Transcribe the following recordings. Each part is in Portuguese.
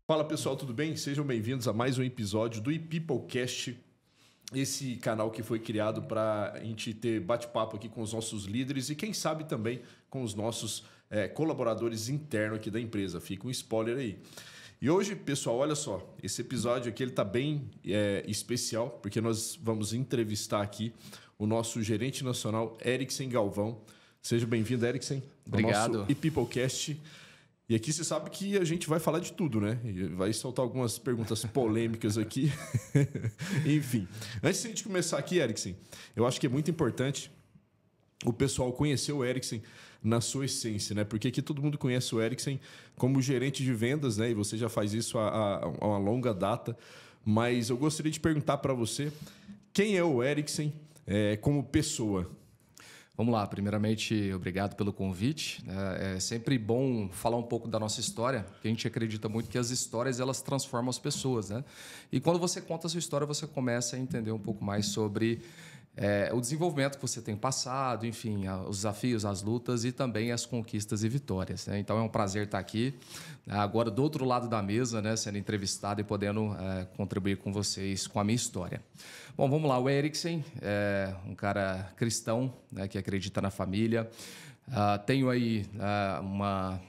Fala pessoal, tudo bem? Sejam bem-vindos a mais um episódio do ePeopleCast, esse canal que foi criado para a gente ter bate-papo aqui com os nossos líderes e quem sabe também com os nossos colaboradores internos aqui da empresa. Fica um spoiler aí. E hoje, pessoal, olha só, esse episódio aqui ele está bem especial porque nós vamos entrevistar aqui o nosso gerente nacional, Eriksen Galvão. Seja bem-vindo, Eriksen. Obrigado. Ao nosso ePeopleCast. E aqui você sabe que a gente vai falar de tudo, né? Vai soltar algumas perguntas polêmicas aqui. Enfim, antes de a gente começar aqui, Eriksen, eu acho que é muito importante o pessoal conhecer o Eriksen na sua essência, né? Porque aqui todo mundo conhece o Eriksen como gerente de vendas, né? E você já faz isso há uma longa data. Mas eu gostaria de perguntar para você quem é o Eriksen como pessoa. Vamos lá, primeiramente, obrigado pelo convite. É sempre bom falar um pouco da nossa história, porque a gente acredita muito que as histórias elas transformam as pessoas, né? E quando você conta a sua história, você começa a entender um pouco mais sobre o desenvolvimento que você tem passado, enfim, os desafios, as lutas e também as conquistas e vitórias, né? Então é um prazer estar aqui, agora do outro lado da mesa, né, sendo entrevistado e podendo contribuir com vocês com a minha história. Bom, vamos lá. O Eriksen é um cara cristão, né, que acredita na família. Tenho aí uma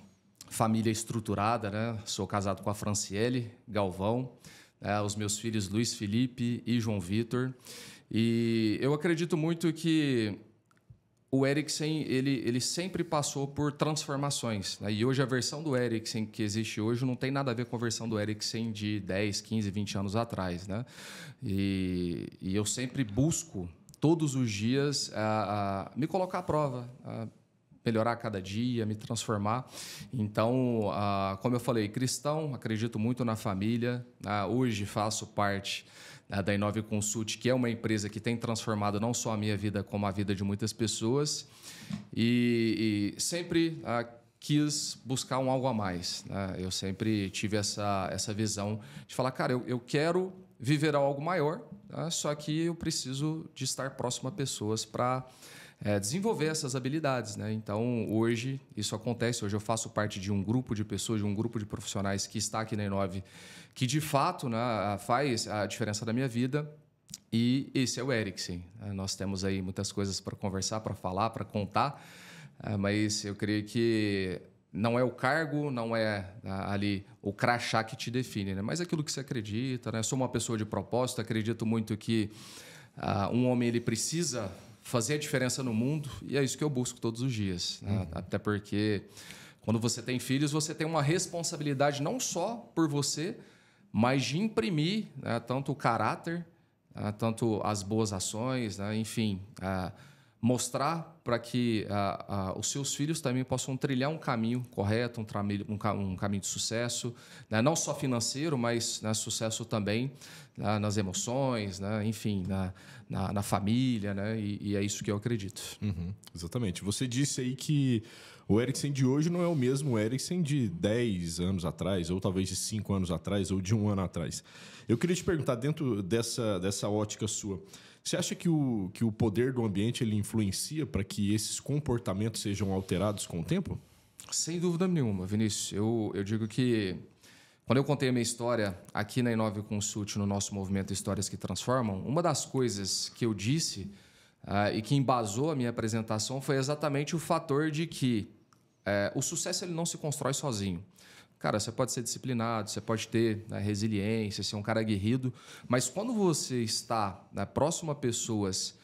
família estruturada, né? Sou casado com a Franciele Galvão, os meus filhos Luiz Felipe e João Vitor. E eu acredito muito que o Eriksen ele sempre passou por transformações, né? E hoje a versão do Eriksen que existe hoje não tem nada a ver com a versão do Eriksen de 10, 15, 20 anos atrás, né? E eu sempre busco, todos os dias, me colocar à prova, melhorar a cada dia, me transformar. Então, como eu falei, cristão, acredito muito na família. Hoje faço parte da Inove Consult, que é uma empresa que tem transformado não só a minha vida, como a vida de muitas pessoas. E sempre quis buscar um algo a mais, né? Eu sempre tive essa visão de falar, cara, eu quero viver algo maior, né? Só que eu preciso de estar próximo a pessoas para desenvolver essas habilidades, né? Então, hoje, isso acontece. Hoje eu faço parte de um grupo de pessoas, de um grupo de profissionais que está aqui na Inove, que, de fato, né, faz a diferença da minha vida. E esse é o Eriksen. Nós temos aí muitas coisas para conversar, para falar, para contar, mas eu creio que não é o cargo, não é ali o crachá que te define, né? Mas aquilo que você acredita, né? Eu sou uma pessoa de propósito, acredito muito que um homem ele precisa fazer a diferença no mundo, e é isso que eu busco todos os dias, né? Até porque quando você tem filhos, você tem uma responsabilidade não só por você, mas de imprimir, né, tanto o caráter, tanto as boas ações, né, enfim, mostrar para que os seus filhos também possam trilhar um caminho correto, um caminho de sucesso, né, não só financeiro, mas, né, sucesso também, né, nas emoções, né, enfim, na família, né, e é isso que eu acredito. Exatamente. Você disse aí que o Eriksen de hoje não é o mesmo Eriksen de 10 anos atrás, ou talvez de 5 anos atrás, ou de 1 ano atrás. Eu queria te perguntar, dentro dessa ótica sua, você acha que o poder do ambiente ele influencia para que esses comportamentos sejam alterados com o tempo? Sem dúvida nenhuma, Vinícius. Eu digo que quando eu contei a minha história aqui na Inove Consult, no nosso movimento Histórias que Transformam, uma das coisas que eu disse e que embasou a minha apresentação foi exatamente o fator de que o sucesso ele não se constrói sozinho. Cara, você pode ser disciplinado, você pode ter, né, resiliência, ser um cara aguerrido, mas quando você está, né, próximo a pessoas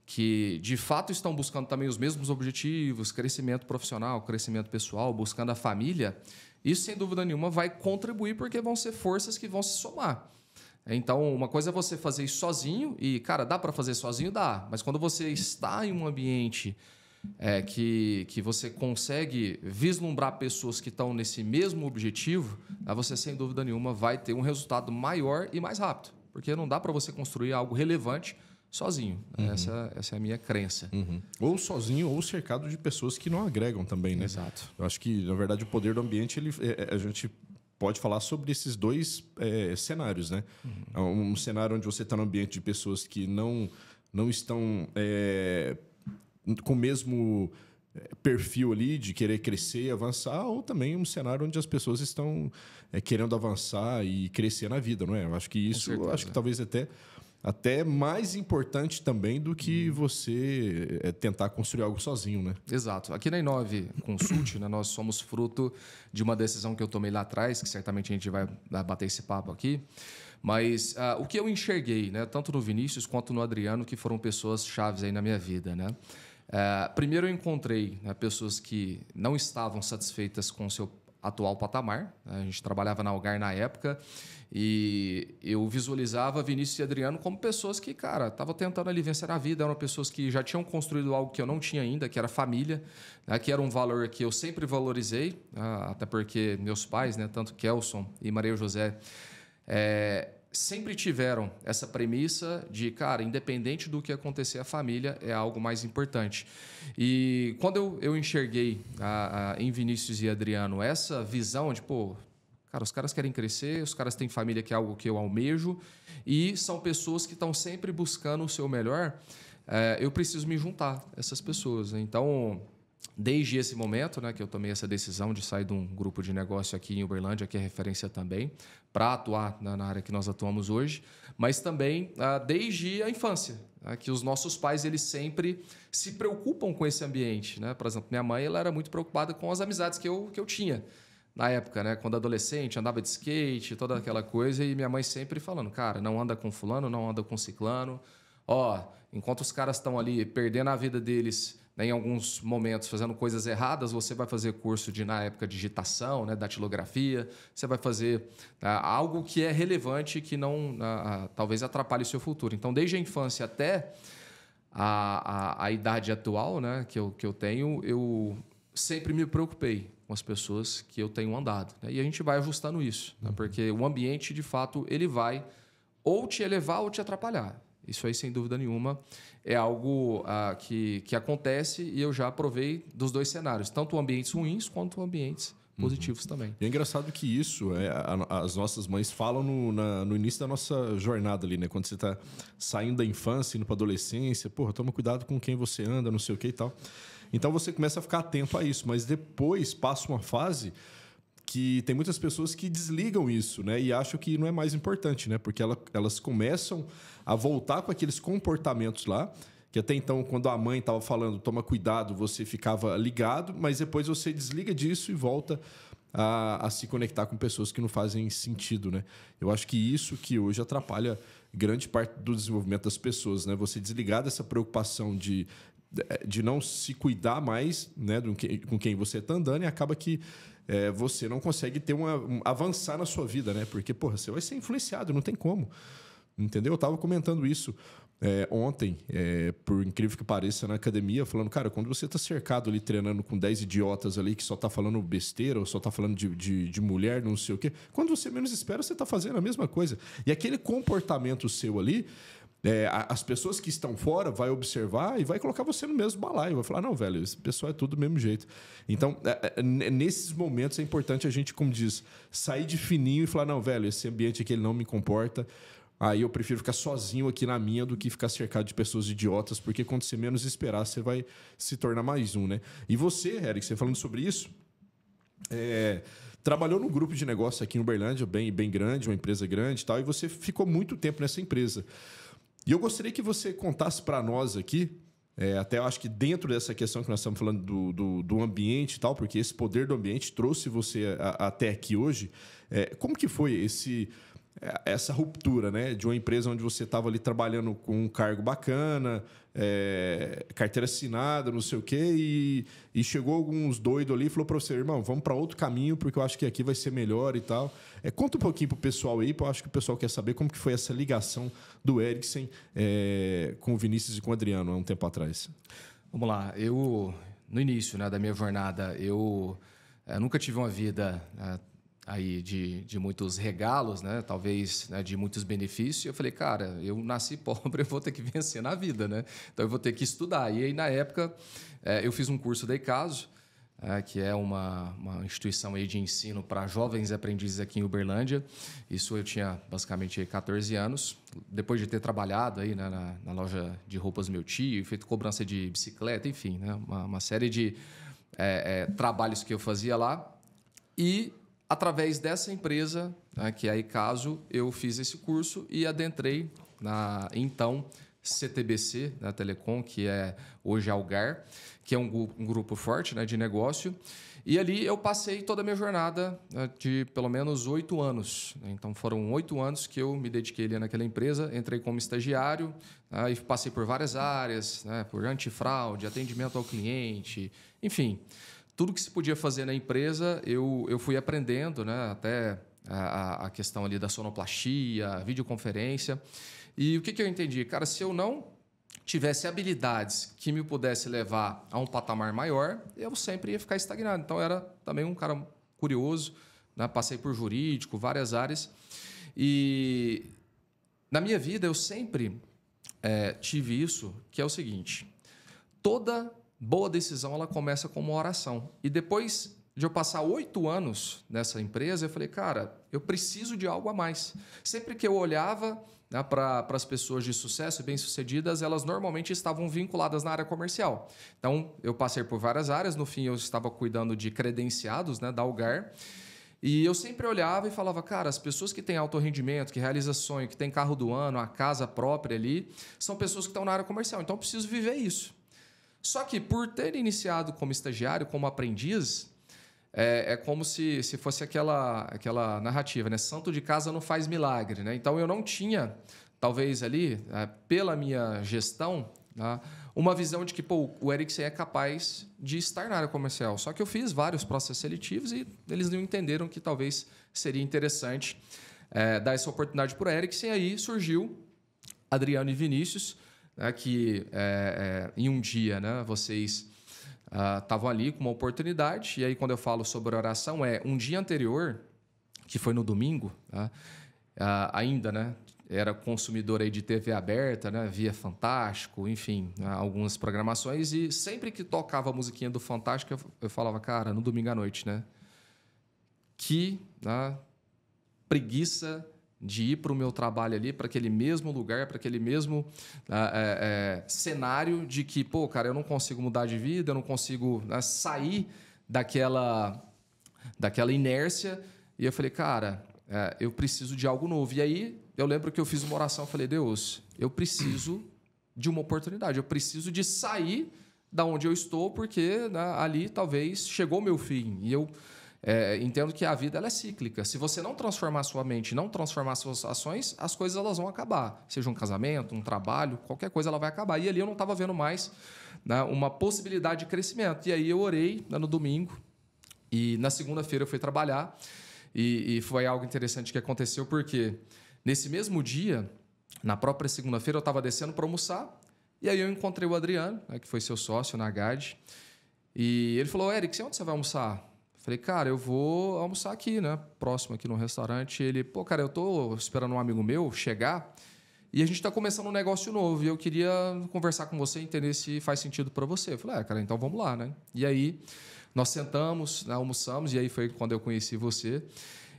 que de fato estão buscando também os mesmos objetivos, crescimento profissional, crescimento pessoal, buscando a família, isso sem dúvida nenhuma vai contribuir porque vão ser forças que vão se somar. Então, uma coisa é você fazer isso sozinho e, cara, dá para fazer sozinho? Dá, mas quando você está em um ambiente que você consegue vislumbrar pessoas que estão nesse mesmo objetivo, você, sem dúvida nenhuma, vai ter um resultado maior e mais rápido. Porque não dá para você construir algo relevante sozinho. Essa é a minha crença. Ou sozinho, ou cercado de pessoas que não agregam também, né? Exato. Eu acho que, na verdade, o poder do ambiente, a gente pode falar sobre esses dois cenários, né? Um cenário onde você está num ambiente de pessoas que não estão com o mesmo perfil ali de querer crescer e avançar, ou também um cenário onde as pessoas estão querendo avançar e crescer na vida, não é? Eu acho que isso, acho que talvez até mais importante também do que você tentar construir algo sozinho, né? Exato. Aqui na Inove Consult, né, nós somos fruto de uma decisão que eu tomei lá atrás, que certamente a gente vai bater esse papo aqui. Mas o que eu enxerguei, né, tanto no Vinícius quanto no Adriano, que foram pessoas chaves aí na minha vida, né? Primeiro eu encontrei, né, pessoas que não estavam satisfeitas com o seu atual patamar. A gente trabalhava na Algar na época e eu visualizava Vinícius e Adriano como pessoas que, cara, estavam tentando ali vencer a vida, eram pessoas que já tinham construído algo que eu não tinha ainda, que era família, né, que era um valor que eu sempre valorizei, até porque meus pais, né, tanto Kelson e Maria José, sempre tiveram essa premissa de, cara, independente do que acontecer, a família é algo mais importante. E quando eu enxerguei em Vinícius e Adriano essa visão de, pô, cara, os caras querem crescer, os caras têm família, que é algo que eu almejo, e são pessoas que estão sempre buscando o seu melhor, eu preciso me juntar a essas pessoas. Então, desde esse momento, né, que eu tomei essa decisão de sair de um grupo de negócio aqui em Uberlândia, que é referência também, para atuar na área que nós atuamos hoje, mas também desde a infância, né, que os nossos pais eles sempre se preocupam com esse ambiente, né? Por exemplo, minha mãe ela era muito preocupada com as amizades que eu tinha na época, né, quando adolescente, andava de skate, toda aquela coisa, e minha mãe sempre falando, cara, não anda com fulano, não anda com ciclano, enquanto os caras estão ali perdendo a vida deles, né, em alguns momentos fazendo coisas erradas, você vai fazer curso de, na época, digitação, né, datilografia, você vai fazer algo que é relevante, que não talvez atrapalhe o seu futuro. Então, desde a infância até a idade atual, né, que eu tenho, eu sempre me preocupei com as pessoas que eu tenho andado, né, e a gente vai ajustando isso, né, porque o ambiente, de fato, ele vai ou te elevar ou te atrapalhar. Isso aí, sem dúvida nenhuma, é algo que acontece e eu já provei dos dois cenários, tanto ambientes ruins quanto ambientes positivos também. E é engraçado que isso, as nossas mães falam no início da nossa jornada ali, né? Quando você está saindo da infância, indo para a adolescência, porra, toma cuidado com quem você anda, não sei o que e tal. Então você começa a ficar atento a isso, mas depois passa uma fase que tem muitas pessoas que desligam isso, né? E acham que não é mais importante, né? Porque elas começam a voltar com aqueles comportamentos lá, que até então, quando a mãe estava falando, toma cuidado, você ficava ligado, mas depois você desliga disso e volta a se conectar com pessoas que não fazem sentido, né? Eu acho que isso que hoje atrapalha grande parte do desenvolvimento das pessoas, né? Você desligar dessa preocupação de não se cuidar mais, né, com quem você está andando, e acaba que você não consegue ter avançar na sua vida, né? Porque, porra, você vai ser influenciado, não tem como. Entendeu? Eu estava comentando isso ontem, por incrível que pareça, na academia, falando, cara, quando você está cercado ali, treinando com 10 idiotas ali que só tá falando besteira ou só tá falando de mulher, não sei o quê, quando você menos espera, você tá fazendo a mesma coisa. E aquele comportamento seu ali, as pessoas que estão fora vai observar e vai colocar você no mesmo balaio. Vai falar, não, velho, esse pessoal é tudo do mesmo jeito. Então, nesses momentos é importante a gente, como diz, sair de fininho e falar, não, velho, esse ambiente aqui ele não me comporta. Aí eu prefiro ficar sozinho aqui na minha do que ficar cercado de pessoas idiotas, porque quando você menos esperar, você vai se tornar mais um, né? E você, Eric, você falando sobre isso, trabalhou num grupo de negócio aqui em Uberlândia, bem grande, uma empresa grande e tal, e você ficou muito tempo nessa empresa. E eu gostaria que você contasse para nós aqui, até eu acho que dentro dessa questão que nós estamos falando do ambiente e tal, porque esse poder do ambiente trouxe você até aqui hoje, como que foi essa ruptura, né, de uma empresa onde você estava ali trabalhando com um cargo bacana, carteira assinada, não sei o quê, e chegou alguns doidos ali e falou para você, irmão, vamos para outro caminho porque eu acho que aqui vai ser melhor e tal. Conta um pouquinho para o pessoal aí, porque eu acho que o pessoal quer saber como que foi essa ligação do Eriksen com o Vinícius e com o Adriano há um tempo atrás. Vamos lá, no início, né, da minha jornada, eu nunca tive uma vida aí de muitos regalos, né? Talvez, né, de muitos benefícios. Eu falei, cara, eu nasci pobre, eu vou ter que vencer na vida, né? Então eu vou ter que estudar. E aí, na época, eu fiz um curso da Icaso, que é uma instituição aí de ensino para jovens aprendizes aqui em Uberlândia. Isso eu tinha basicamente 14 anos. Depois de ter trabalhado aí, né, na loja de roupas do meu tio, feito cobrança de bicicleta, enfim, né, uma série de trabalhos que eu fazia lá. E, através dessa empresa, né, que é a Ikaso, eu fiz esse curso e adentrei na, então, CTBC, da Telecom, que é hoje Algar, que é um grupo forte, né, de negócio. E ali eu passei toda a minha jornada, né, de pelo menos 8 anos. Então, foram 8 anos que eu me dediquei ali naquela empresa. Entrei como estagiário, e passei por várias áreas, né, por antifraude, atendimento ao cliente, enfim. Tudo que se podia fazer na empresa, eu fui aprendendo, né, até a questão ali da sonoplastia, videoconferência. E o que eu entendi? Cara, se eu não tivesse habilidades que me pudesse levar a um patamar maior, eu sempre ia ficar estagnado. Então, eu era também um cara curioso, né? Passei por jurídico, várias áreas. E na minha vida, eu sempre tive isso, que é o seguinte: toda boa decisão ela começa com uma oração. E depois de eu passar 8 anos nessa empresa, eu falei, cara, eu preciso de algo a mais. Sempre que eu olhava, né, para as pessoas de sucesso e bem-sucedidas, elas normalmente estavam vinculadas na área comercial. Então, eu passei por várias áreas. No fim, eu estava cuidando de credenciados, né, da Algar. E eu sempre olhava e falava, cara, as pessoas que têm alto rendimento, que realizam sonho, que têm carro do ano, a casa própria ali, são pessoas que estão na área comercial. Então, eu preciso viver isso. Só que, por ter iniciado como estagiário, como aprendiz, é como se fosse aquela narrativa, né? Santo de casa não faz milagre, né? Então, eu não tinha, talvez ali, pela minha gestão, né, uma visão de que o Ericsson é capaz de estar na área comercial. Só que eu fiz vários processos seletivos e eles não entenderam que talvez seria interessante dar essa oportunidade para o Ericsson. E aí surgiu Adriano e Vinícius, né, que em um dia, né, vocês estavam ali com uma oportunidade. E aí, quando eu falo sobre oração, um dia anterior, que foi no domingo, tá? Ainda, né, era consumidor aí de TV aberta, né, via Fantástico, enfim, né, algumas programações. E sempre que tocava a musiquinha do Fantástico, eu falava, cara, no domingo à noite, né? Que, né, preguiça de ir para o meu trabalho ali, para aquele mesmo lugar, para aquele mesmo cenário de que, pô, cara, eu não consigo mudar de vida, eu não consigo, né, sair daquela inércia. E eu falei, cara, eu preciso de algo novo. E aí, eu lembro que eu fiz uma oração, eu falei, Deus, eu preciso de uma oportunidade, eu preciso de sair da onde eu estou, porque, né, ali talvez chegou o meu fim. E eu entendo que a vida ela é cíclica. Se você não transformar a sua mente, não transformar suas ações, as coisas elas vão acabar. Seja um casamento, um trabalho, qualquer coisa ela vai acabar. E ali eu não estava vendo mais, né, uma possibilidade de crescimento. E aí eu orei, né, no domingo e na segunda-feira eu fui trabalhar. E foi algo interessante que aconteceu, porque nesse mesmo dia, na própria segunda-feira, eu estava descendo para almoçar. E aí eu encontrei o Adriano, né, que foi seu sócio na GAD. E ele falou, Eric, onde você vai almoçar? Falei, cara, eu vou almoçar aqui, né? Próximo aqui no restaurante. Ele, pô, cara, eu tô esperando um amigo meu chegar e a gente está começando um negócio novo e eu queria conversar com você, entender se faz sentido para você. Eu falei, cara, então vamos lá, né? E aí nós sentamos, né, almoçamos e aí foi quando eu conheci você.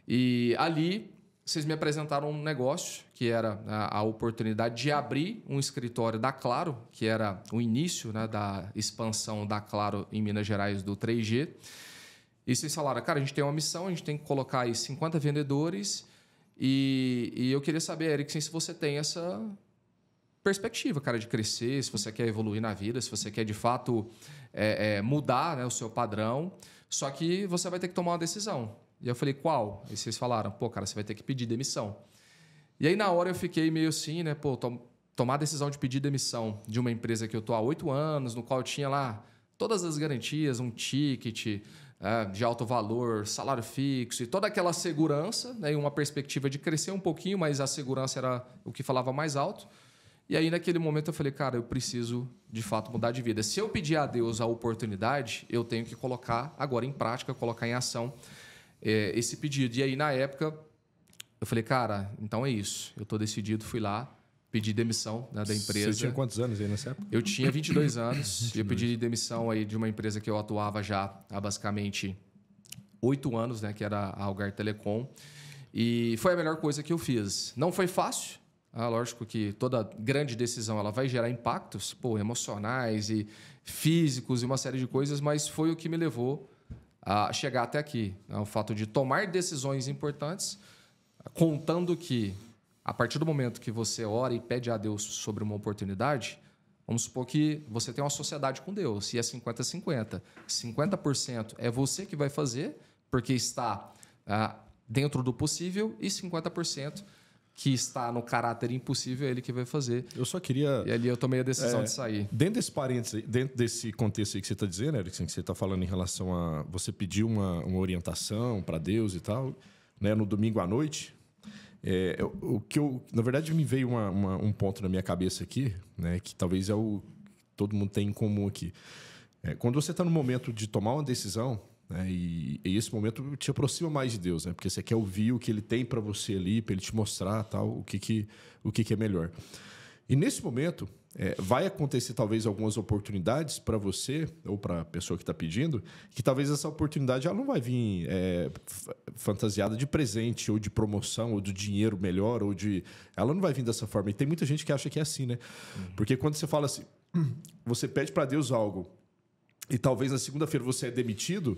E ali vocês me apresentaram um negócio que era a oportunidade de abrir um escritório da Claro, que era o início, né, da expansão da Claro em Minas Gerais do 3G. E vocês falaram, cara, a gente tem uma missão, a gente tem que colocar aí 50 vendedores e eu queria saber, Eric, se você tem essa perspectiva, cara, de crescer, se você quer evoluir na vida, se você quer, de fato, mudar, né, o seu padrão, só que você vai ter que tomar uma decisão. E eu falei, qual? E vocês falaram, pô, cara, você vai ter que pedir demissão. E aí, na hora, eu fiquei meio assim, né, pô, tomar a decisão de pedir demissão de uma empresa que eu tô há 8 anos, no qual eu tinha lá todas as garantias, um ticket de alto valor, salário fixo e toda aquela segurança, né, e uma perspectiva de crescer um pouquinho, mas a segurança era o que falava mais alto. E aí, naquele momento, eu falei, cara, eu preciso, de fato, mudar de vida. Se eu pedir a Deus a oportunidade, eu tenho que colocar agora em prática, colocar em ação esse pedido. E aí, na época, eu falei, cara, então é isso. Eu estou decidido, fui lá, pedi demissão, né, da empresa. Você tinha quantos anos aí nessa época? Eu tinha 22 anos. Eu pedi demissão aí de uma empresa que eu atuava já há basicamente 8 anos, né, que era a Algar Telecom. E foi a melhor coisa que eu fiz. Não foi fácil. Lógico que toda grande decisão ela vai gerar impactos emocionais e físicos e uma série de coisas, mas foi o que me levou a chegar até aqui. O fato de tomar decisões importantes, contando que, a partir do momento que você ora e pede a Deus sobre uma oportunidade, vamos supor que você tem uma sociedade com Deus, e é 50-50. 50% é você que vai fazer, porque está dentro do possível, e 50% que está no caráter impossível é ele que vai fazer. Eu só queria... E ali eu tomei a decisão de sair. Dentro desse parênteses, dentro desse contexto aí que você está dizendo, Erickson, que você está falando em relação a você pedir uma orientação para Deus e tal, né, no domingo à noite, o que na verdade, me veio um ponto na minha cabeça aqui, né, que talvez é o que todo mundo tem em comum aqui. Quando você está no momento de tomar uma decisão, né, e esse momento te aproxima mais de Deus, né, porque você quer ouvir o que Ele tem para você ali, para Ele te mostrar tal, o que é melhor. E nesse momento, vai acontecer talvez algumas oportunidades para você ou para a pessoa que está pedindo, que talvez essa oportunidade ela não vai vir fantasiada de presente ou de promoção ou do dinheiro melhor ela não vai vir dessa forma. E tem muita gente que acha que é assim, né? Porque quando você fala assim, você pede para Deus algo e talvez na segunda-feira você é demitido,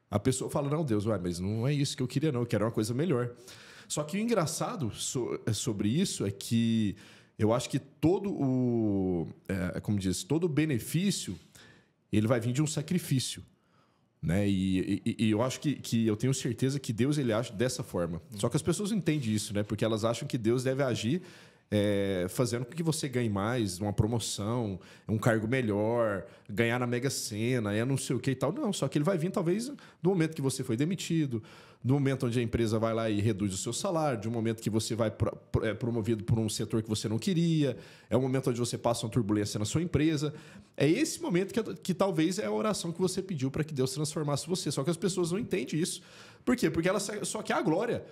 a pessoa fala, não, Deus, mas não é isso que eu queria, não, eu quero uma coisa melhor. Só que o engraçado sobre isso é que eu acho que todo o benefício ele vai vir de um sacrifício, né? E eu acho que eu tenho certeza que Deus ele age dessa forma. Só que as pessoas não entendem isso, né? Porque elas acham que Deus deve agir fazendo com que você ganhe mais, uma promoção, um cargo melhor, ganhar na Mega Sena, não sei o que e tal. Não, só que ele vai vir talvez no momento que você foi demitido, no momento onde a empresa vai lá e reduz o seu salário, de um momento que você vai promovido por um setor que você não queria, é um momento onde você passa uma turbulência na sua empresa. É esse momento que talvez é a oração que você pediu para que Deus transformasse você. Só que as pessoas não entendem isso. Por quê? Porque elas só querem a glória.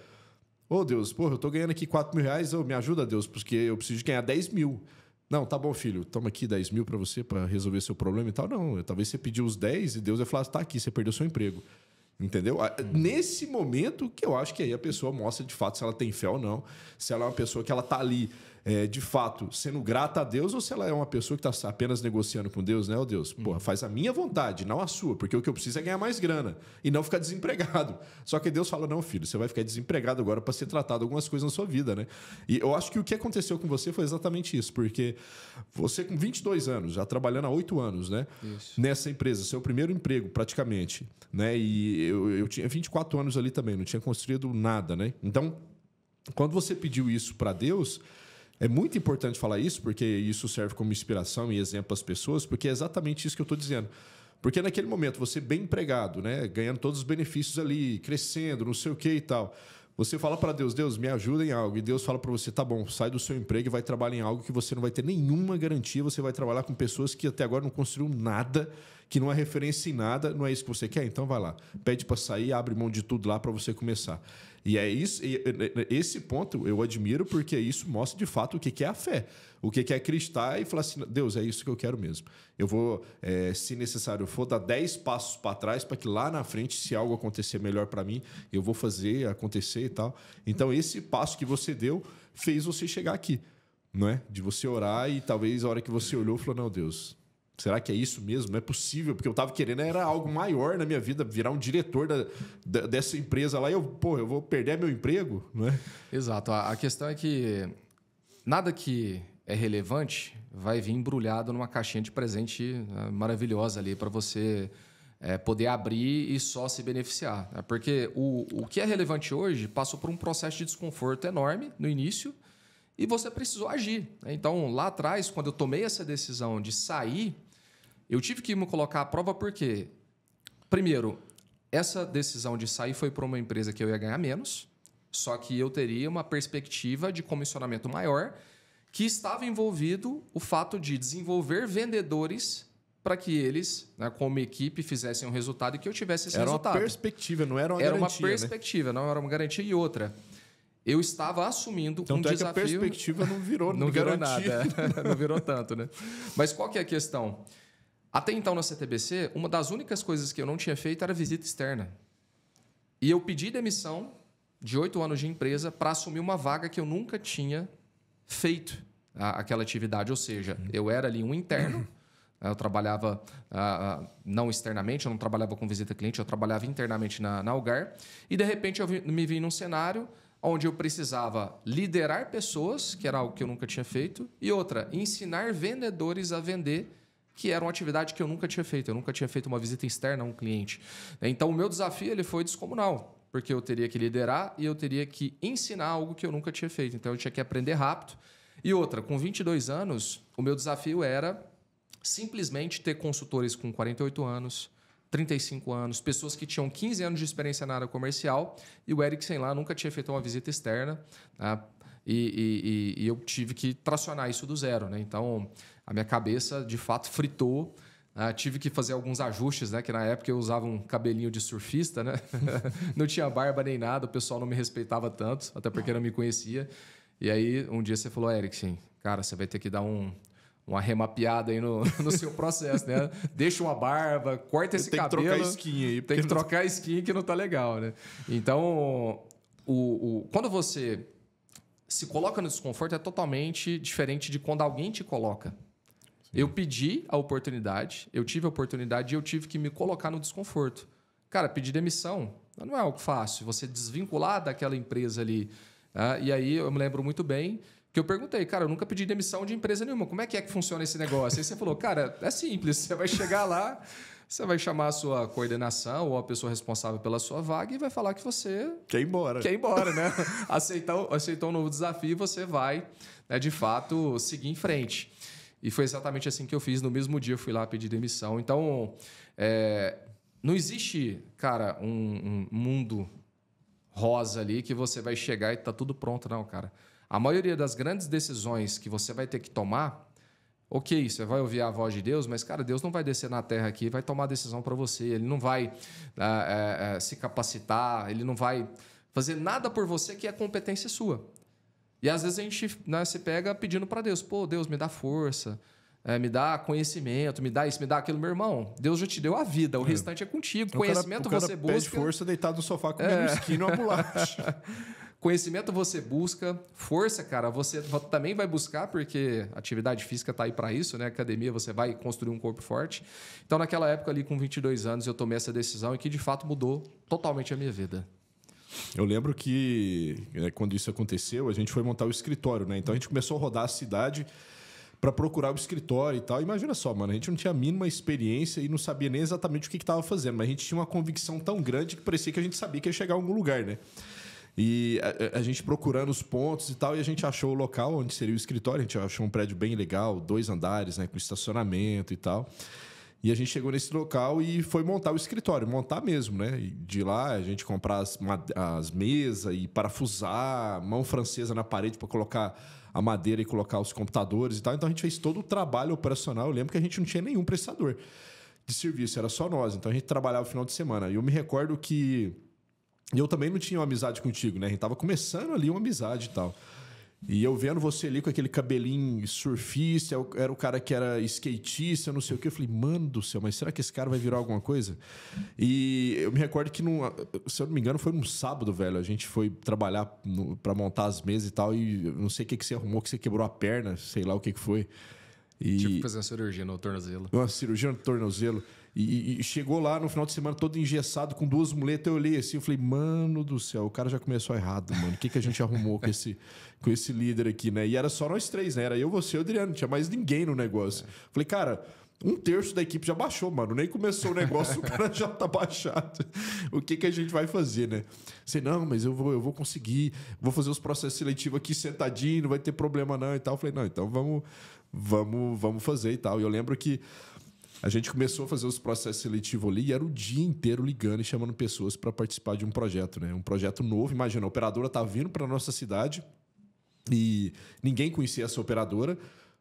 Deus, eu tô ganhando aqui 4 mil reais, me ajuda, Deus, porque eu preciso ganhar 10 mil. Não, tá bom, filho, toma aqui 10 mil para você, para resolver seu problema e tal. Não, talvez você pediu os 10 e Deus vai falar, tá aqui, você perdeu seu emprego. Entendeu? Nesse momento que eu acho que aí a pessoa mostra de fato se ela tem fé ou não, se ela é uma pessoa que ela tá ali de fato sendo grata a Deus ou se ela é uma pessoa que está apenas negociando com Deus, né? Deus, faz a minha vontade, não a sua, porque o que eu preciso é ganhar mais grana e não ficar desempregado. Só que Deus fala, não, filho, você vai ficar desempregado agora para ser tratado algumas coisas na sua vida, né? E eu acho que o que aconteceu com você foi exatamente isso, porque você com 22 anos, já trabalhando há 8 anos, né? Isso. Nessa empresa, seu primeiro emprego praticamente, né? E eu tinha 24 anos ali também, não tinha construído nada, né? Então, quando você pediu isso para Deus, é muito importante falar isso, porque isso serve como inspiração e exemplo às pessoas, porque é exatamente isso que eu estou dizendo. Porque naquele momento, você bem empregado, né? Ganhando todos os benefícios ali, crescendo, não sei o que e tal. Você fala para Deus, Deus, me ajuda em algo. E Deus fala para você, tá bom, sai do seu emprego e vai trabalhar em algo que você não vai ter nenhuma garantia. Você vai trabalhar com pessoas que até agora não construíram nada, que não é referência em nada. Não é isso que você quer? Então vai lá. Pede para sair, abre mão de tudo lá para você começar. E é isso, esse ponto eu admiro, porque isso mostra de fato o que é a fé. O que é acreditar e falar assim, Deus, é isso que eu quero mesmo. Eu vou, se necessário for, dar 10 passos para trás para que lá na frente, se algo acontecer melhor para mim, eu vou fazer acontecer e tal. Então, esse passo que você deu fez você chegar aqui, não é? De você orar e talvez a hora que você olhou, falou, não, Deus, será que é isso mesmo? Não é possível, porque eu estava querendo era algo maior na minha vida, virar um diretor dessa empresa lá e eu vou perder meu emprego, não é? Exato. A questão é que nada que é relevante vai vir embrulhado numa caixinha de presente maravilhosa ali para você poder abrir e só se beneficiar. Né? Porque o que é relevante hoje passou por um processo de desconforto enorme no início e você precisou agir. Né? Então, lá atrás, quando eu tomei essa decisão de sair, eu tive que me colocar à prova porque, primeiro, essa decisão de sair foi para uma empresa que eu ia ganhar menos, só que eu teria uma perspectiva de comissionamento maior, que estava envolvido o fato de desenvolver vendedores para que eles, né, como equipe, fizessem um resultado e que eu tivesse esse resultado. Era uma perspectiva, não era uma garantia. Era uma perspectiva, né? Não era uma garantia. E outra, eu estava assumindo um Tanto é desafio... que a perspectiva não virou não virou garantia. nada, não virou tanto, né? Mas qual que é a questão? Até então, na CTBC, uma das únicas coisas que eu não tinha feito era visita externa. E eu pedi demissão de 8 anos de empresa para assumir uma vaga que eu nunca tinha feito aquela atividade. Ou seja, eu era ali um interno, eu trabalhava não externamente, eu não trabalhava com visita cliente, eu trabalhava internamente na Algar. E, de repente, eu me vi num cenário onde eu precisava liderar pessoas, que era algo que eu nunca tinha feito, e outra, ensinar vendedores a vender, que era uma atividade que eu nunca tinha feito. Eu nunca tinha feito uma visita externa a um cliente. Então, o meu desafio ele foi descomunal, porque eu teria que liderar e eu teria que ensinar algo que eu nunca tinha feito. Então, eu tinha que aprender rápido. E outra, com 22 anos, o meu desafio era simplesmente ter consultores com 48 anos, 35 anos, pessoas que tinham 15 anos de experiência na área comercial, e o Eriksen lá nunca tinha feito uma visita externa, né? E eu tive que tracionar isso do zero, né? Então, a minha cabeça, de fato, fritou. Tive que fazer alguns ajustes, né? Que na época eu usava um cabelinho de surfista, né? Não tinha barba nem nada, o pessoal não me respeitava tanto, até porque não me conhecia. E aí, um dia você falou, Eriksen, cara, você vai ter que dar uma remapeada aí no seu processo, né? Deixa uma barba, corta esse cabelo. Tem que trocar skin aí. Tem que trocar skin que não tá legal, né? Então, quando você se coloca no desconforto, é totalmente diferente de quando alguém te coloca. Sim. Eu pedi a oportunidade, eu tive a oportunidade e eu tive que me colocar no desconforto. Cara, pedir demissão não é algo fácil. Você desvincular daquela empresa ali. E aí, eu me lembro muito bem que eu perguntei, cara, eu nunca pedi demissão de empresa nenhuma. Como é que funciona esse negócio? Aí você falou, cara, é simples. Você vai chegar lá, você vai chamar a sua coordenação ou a pessoa responsável pela sua vaga e vai falar que você... Quer ir embora. Quer ir embora, né? Aceitou um novo desafio e você vai, né, de fato, seguir em frente. E foi exatamente assim que eu fiz. No mesmo dia eu fui lá pedir demissão. Então, não existe, cara, um mundo rosa ali que você vai chegar e tá tudo pronto, não, cara. A maioria das grandes decisões que você vai ter que tomar, ok, você vai ouvir a voz de Deus, mas, cara, Deus não vai descer na terra aqui e vai tomar a decisão para você. Ele não vai se capacitar, ele não vai fazer nada por você que é competência sua. E, às vezes, a gente, né, se pega pedindo para Deus, pô, Deus, me dá força, me dá conhecimento, me dá isso, me dá aquilo. Meu irmão, Deus já te deu a vida, o restante é contigo. Conhecimento você busca... pede força deitado no sofá comendo esquina e uma bolacha. Conhecimento você busca, força, cara, você também vai buscar, porque a atividade física está aí para isso, né? Academia, você vai construir um corpo forte. Então, naquela época ali, com 22 anos, eu tomei essa decisão e que, de fato, mudou totalmente a minha vida. Eu lembro que, quando isso aconteceu, a gente foi montar o escritório, né? Então, a gente começou a rodar a cidade para procurar o escritório e tal. Imagina só, mano, a gente não tinha a mínima experiência e não sabia nem exatamente o que estava fazendo, mas a gente tinha uma convicção tão grande que parecia que a gente sabia que ia chegar a algum lugar, né? E a gente procurando os pontos e tal, e a gente achou o local onde seria o escritório. A gente achou um prédio bem legal, 2 andares, né, com estacionamento e tal. E a gente chegou nesse local e foi montar o escritório, montar mesmo, né? E de lá a gente comprar as mesas e parafusar, mão francesa na parede para colocar a madeira e colocar os computadores e tal. Então a gente fez todo o trabalho operacional. Eu lembro que a gente não tinha nenhum prestador de serviço, era só nós. Então a gente trabalhava no final de semana. E eu me recordo que eu também não tinha uma amizade contigo, né? A gente tava começando ali uma amizade e tal. E eu vendo você ali com aquele cabelinho surfista, era o cara que era skatista, não sei o quê. Eu falei, mano do céu, mas será que esse cara vai virar alguma coisa? E eu me recordo que, se eu não me engano, foi num sábado, velho. A gente foi trabalhar para montar as mesas e tal. E eu não sei o que você arrumou, que você quebrou a perna, sei lá o que foi. Tive que fazer uma cirurgia no tornozelo. Uma cirurgia no tornozelo. E chegou lá no final de semana todo engessado, com 2 muletas. Eu olhei assim, eu falei, mano do céu, o cara já começou errado, mano. O que a gente arrumou com esse líder aqui, né? E era só nós 3, né? Era eu, você e o Adriano, não tinha mais ninguém no negócio. Falei, cara, 1/3 da equipe já baixou, mano. Nem começou o negócio, o cara já tá baixado. O que a gente vai fazer, né? Sei, não, mas eu vou conseguir, vou fazer os processos seletivos aqui sentadinho, não vai ter problema não e tal. Falei, não, então vamos fazer e tal. E eu lembro que a gente começou a fazer os processos seletivos ali e era o dia inteiro ligando e chamando pessoas para participar de um projeto, né? Um projeto novo. Imagina, a operadora tá vindo para nossa cidade e ninguém conhecia essa operadora,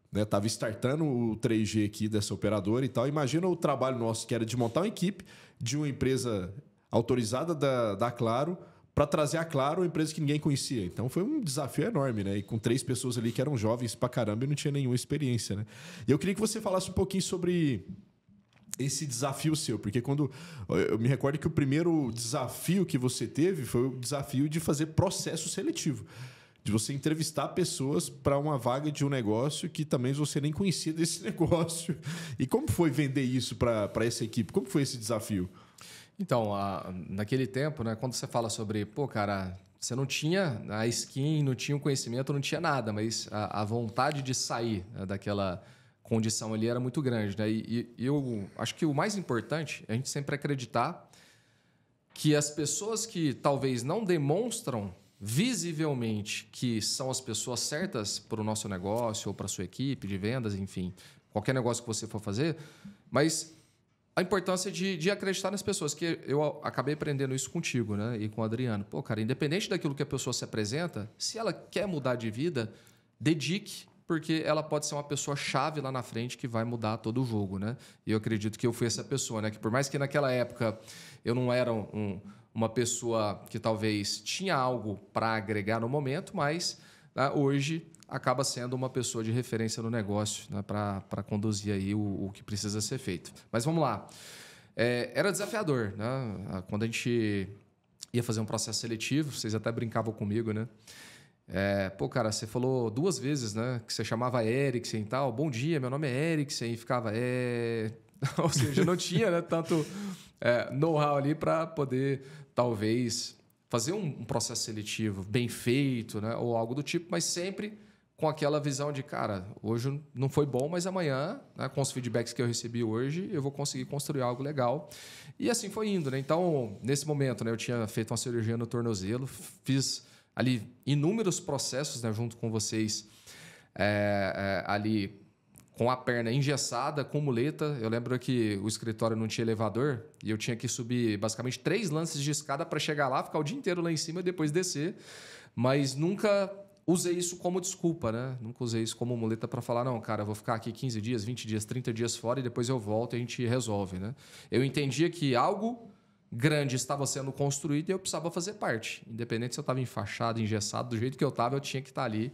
né? Tava startando o 3G aqui dessa operadora e tal. Imagina o trabalho nosso, que era de montar uma equipe de uma empresa autorizada da Claro para trazer a Claro uma empresa que ninguém conhecia. Então foi um desafio enorme, né? E com 3 pessoas ali que eram jovens pra caramba e não tinha nenhuma experiência, né? E eu queria que você falasse um pouquinho sobre esse desafio seu, porque quando eu me recordo que o primeiro desafio que você teve foi o desafio de fazer processo seletivo, de você entrevistar pessoas para uma vaga de um negócio que também você nem conhecia desse negócio. E como foi vender isso para essa equipe? Como foi esse desafio? Então, naquele tempo, né, quando você fala sobre, pô, cara, você não tinha a skin, não tinha o conhecimento, não tinha nada, mas a vontade de sair, né, daquela condição ali era muito grande, né? E eu acho que o mais importante é a gente sempre acreditar que as pessoas que talvez não demonstram visivelmente que são as pessoas certas para o nosso negócio ou para a sua equipe de vendas, enfim, qualquer negócio que você for fazer, mas a importância de acreditar nas pessoas, que eu acabei aprendendo isso contigo, né? E com o Adriano. Pô, cara, independente daquilo que a pessoa se apresenta, se ela quer mudar de vida, dedique, porque ela pode ser uma pessoa chave lá na frente que vai mudar todo o jogo, né? E eu acredito que eu fui essa pessoa, né? Que por mais que naquela época eu não era uma pessoa que talvez tinha algo para agregar no momento, mas hoje acaba sendo uma pessoa de referência no negócio, né, para conduzir aí o que precisa ser feito. Mas vamos lá. Era desafiador, né? Quando a gente ia fazer um processo seletivo, vocês até brincavam comigo, né? Pô, cara, você falou 2 vezes, né? Que você chamava Eriksen e tal. Bom dia, meu nome é Eriksen. E ficava... Ou seja, não tinha, né, tanto know-how ali para poder, talvez, fazer um processo seletivo bem feito, né? Ou algo do tipo, mas sempre com aquela visão de, cara, hoje não foi bom, mas amanhã, né, com os feedbacks que eu recebi hoje, eu vou conseguir construir algo legal. E assim foi indo, né? Então, nesse momento, né, eu tinha feito uma cirurgia no tornozelo, fiz ali inúmeros processos, né, junto com vocês, ali com a perna engessada, com muleta. Eu lembro que o escritório não tinha elevador e eu tinha que subir basicamente 3 lances de escada para chegar lá, ficar o dia inteiro lá em cima e depois descer. Mas nunca usei isso como desculpa, né? Nunca usei isso como muleta para falar, não, cara, eu vou ficar aqui 15 dias, 20 dias, 30 dias fora e depois eu volto e a gente resolve, né? Eu entendia que algo grande estava sendo construído e eu precisava fazer parte. Independente se eu estava enfaixado, engessado, do jeito que eu estava, eu tinha que estar ali.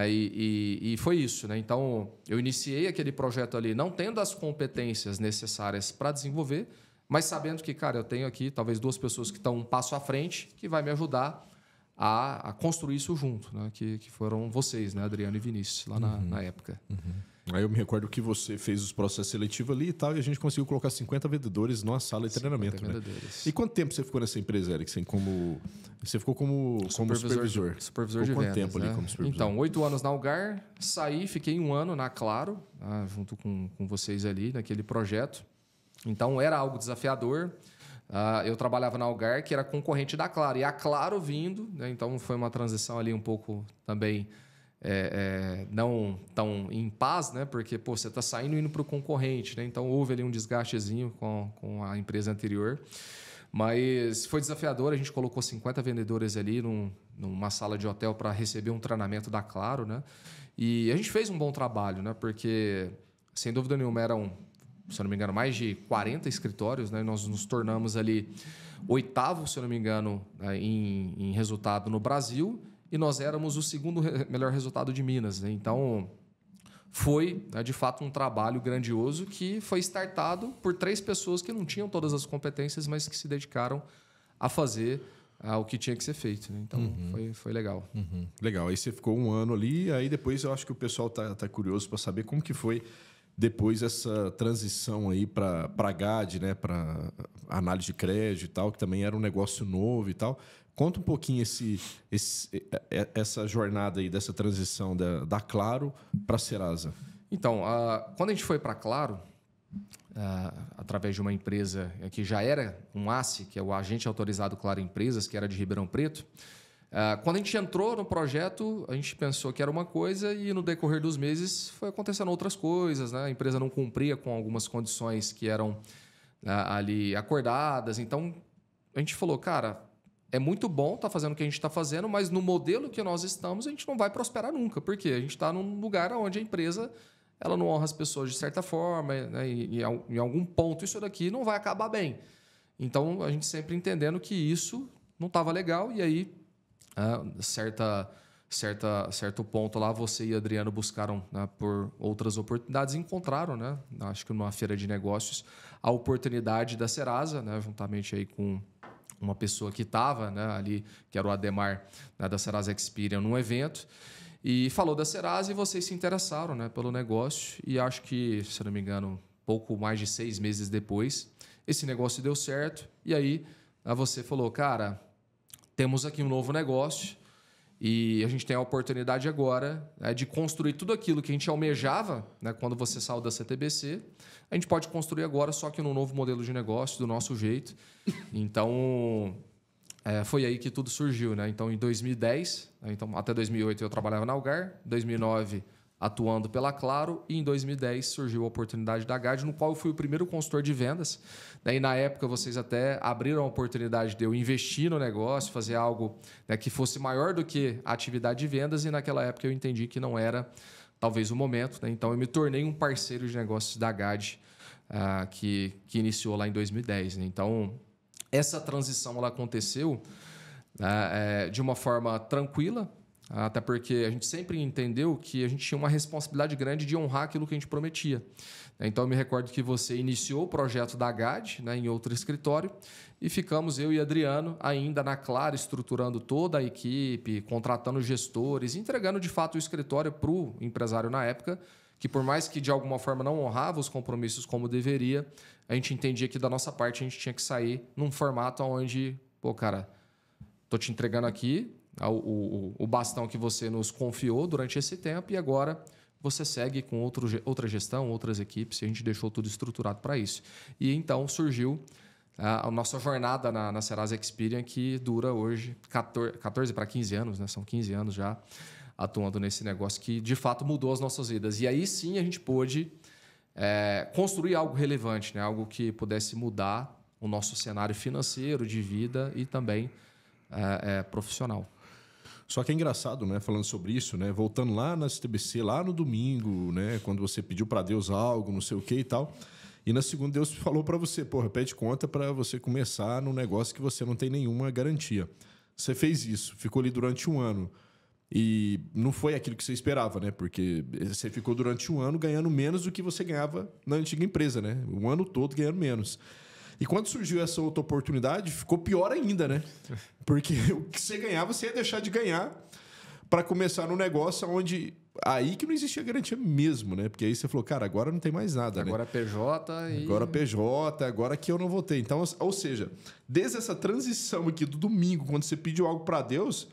E foi isso, né? Então, eu iniciei aquele projeto ali não tendo as competências necessárias para desenvolver, mas sabendo que, cara, eu tenho aqui talvez 2 pessoas que estão um passo à frente que vai me ajudar a construir isso junto, né? Que foram vocês, né? Adriano e Vinícius, lá na época. Aí eu me recordo que você fez os processos seletivos ali e tal, e a gente conseguiu colocar 50 vendedores numa sala de treinamento, né? E quanto tempo você ficou nessa empresa, Eriksen? Você ficou como supervisor? Supervisor de vendas. Quanto tempo ali como supervisor? Então, 8 anos na Algar, saí, fiquei 1 ano na Claro, junto com vocês ali, naquele projeto. Então, era algo desafiador. Eu trabalhava na Algar, que era concorrente da Claro. E a Claro vindo, né? Então foi uma transição ali um pouco também não tão em paz, né? Porque pô, você está saindo e indo para o concorrente, né? Então houve ali um desgastezinho com a empresa anterior. Mas foi desafiador, a gente colocou 50 vendedores ali numa sala de hotel para receber um treinamento da Claro, né? E a gente fez um bom trabalho, né? Porque, sem dúvida nenhuma, eram, se eu não me engano, mais de 40 escritórios, né? Nós nos tornamos ali 8º, se eu não me engano, em resultado no Brasil, e nós éramos o 2º melhor resultado de Minas, né? Então, foi, né, de fato, um trabalho grandioso que foi startado por 3 pessoas que não tinham todas as competências, mas que se dedicaram a fazer o que tinha que ser feito, né? Então, foi legal. Legal. Aí você ficou 1 ano ali, aí depois eu acho que o pessoal tá curioso para saber como que foi depois essa transição aí para GAD, né, para análise de crédito e tal, que também era um negócio novo e tal. Conta um pouquinho essa jornada aí, dessa transição da Claro para a Serasa. Então, quando a gente foi para a Claro, através de uma empresa que já era um ACE, que é o Agente Autorizado Claro Empresas, que era de Ribeirão Preto, quando a gente entrou no projeto, a gente pensou que era uma coisa e no decorrer dos meses foi acontecendo outras coisas, né? A empresa não cumpria com algumas condições que eram ali acordadas. Então, a gente falou, cara, é muito bom estar fazendo o que a gente está fazendo, mas no modelo que nós estamos, a gente não vai prosperar nunca. Por quê? A gente está num lugar onde a empresa ela não honra as pessoas de certa forma, né? E em algum ponto isso daqui não vai acabar bem. Então, a gente sempre entendendo que isso não estava legal. E aí, certo ponto lá, você e Adriano buscaram, né, por outras oportunidades e encontraram, né, acho que numa feira de negócios, a oportunidade da Serasa, né, juntamente aí com uma pessoa que estava, né, ali, que era o Ademar, né, da Serasa Experian, num evento, e falou da Serasa e vocês se interessaram, né, pelo negócio. E acho que, se não me engano, pouco mais de 6 meses depois, esse negócio deu certo. E aí você falou, cara, temos aqui um novo negócio e a gente tem a oportunidade agora, né, de construir tudo aquilo que a gente almejava, né, quando você saiu da CTBC. A gente pode construir agora, só que num novo modelo de negócio, do nosso jeito. Então, foi aí que tudo surgiu, né? Então, em 2010, então, até 2008 eu trabalhava na Algar, 2009 atuando pela Claro, e em 2010 surgiu a oportunidade da GAD, no qual eu fui o primeiro consultor de vendas. Daí, na época, vocês até abriram a oportunidade de eu investir no negócio, fazer algo, né, que fosse maior do que a atividade de vendas, e naquela época eu entendi que não era talvez o momento, né? Então eu me tornei um parceiro de negócios da GAD, que iniciou lá em 2010, né? Então essa transição ela aconteceu de uma forma tranquila, até porque a gente sempre entendeu que a gente tinha uma responsabilidade grande de honrar aquilo que a gente prometia. Então, eu me recordo que você iniciou o projeto da GAD, né, em outro escritório, e ficamos, eu e Adriano, ainda na Claro, estruturando toda a equipe, contratando gestores, entregando, de fato, o escritório para o empresário na época, que por mais que, de alguma forma, não honrava os compromissos como deveria, a gente entendia que, da nossa parte, a gente tinha que sair num formato onde, pô, cara, estou te entregando aqui o bastão que você nos confiou durante esse tempo e agora você segue com outra gestão, outras equipes, e a gente deixou tudo estruturado para isso. E então surgiu a nossa jornada na Serasa Experian, que dura hoje 14 para 15 anos, né? São 15 anos já atuando nesse negócio que, de fato, mudou as nossas vidas. E aí sim a gente pôde construir algo relevante, né? Algo que pudesse mudar o nosso cenário financeiro, de vida e também profissional. Só que é engraçado, né? Falando sobre isso, né? Voltando lá na CTBC, lá no domingo, né? Quando você pediu para Deus algo, não sei o que e tal. E na segunda, Deus falou para você, porra, pede conta para você começar num negócio que você não tem nenhuma garantia. Você fez isso, ficou ali durante 1 ano. E não foi aquilo que você esperava, né? Porque você ficou durante 1 ano ganhando menos do que você ganhava na antiga empresa, né? 1 ano todo ganhando menos. E quando surgiu essa outra oportunidade, ficou pior ainda, né? Porque o que você ganhava, você ia deixar de ganhar para começar num negócio onde... Aí que não existia garantia mesmo, né? Porque aí você falou, cara, agora não tem mais nada, agora né? PJ e... Agora PJ, agora que eu não vou ter. Então, ou seja, desde essa transição aqui do domingo, quando você pediu algo para Deus,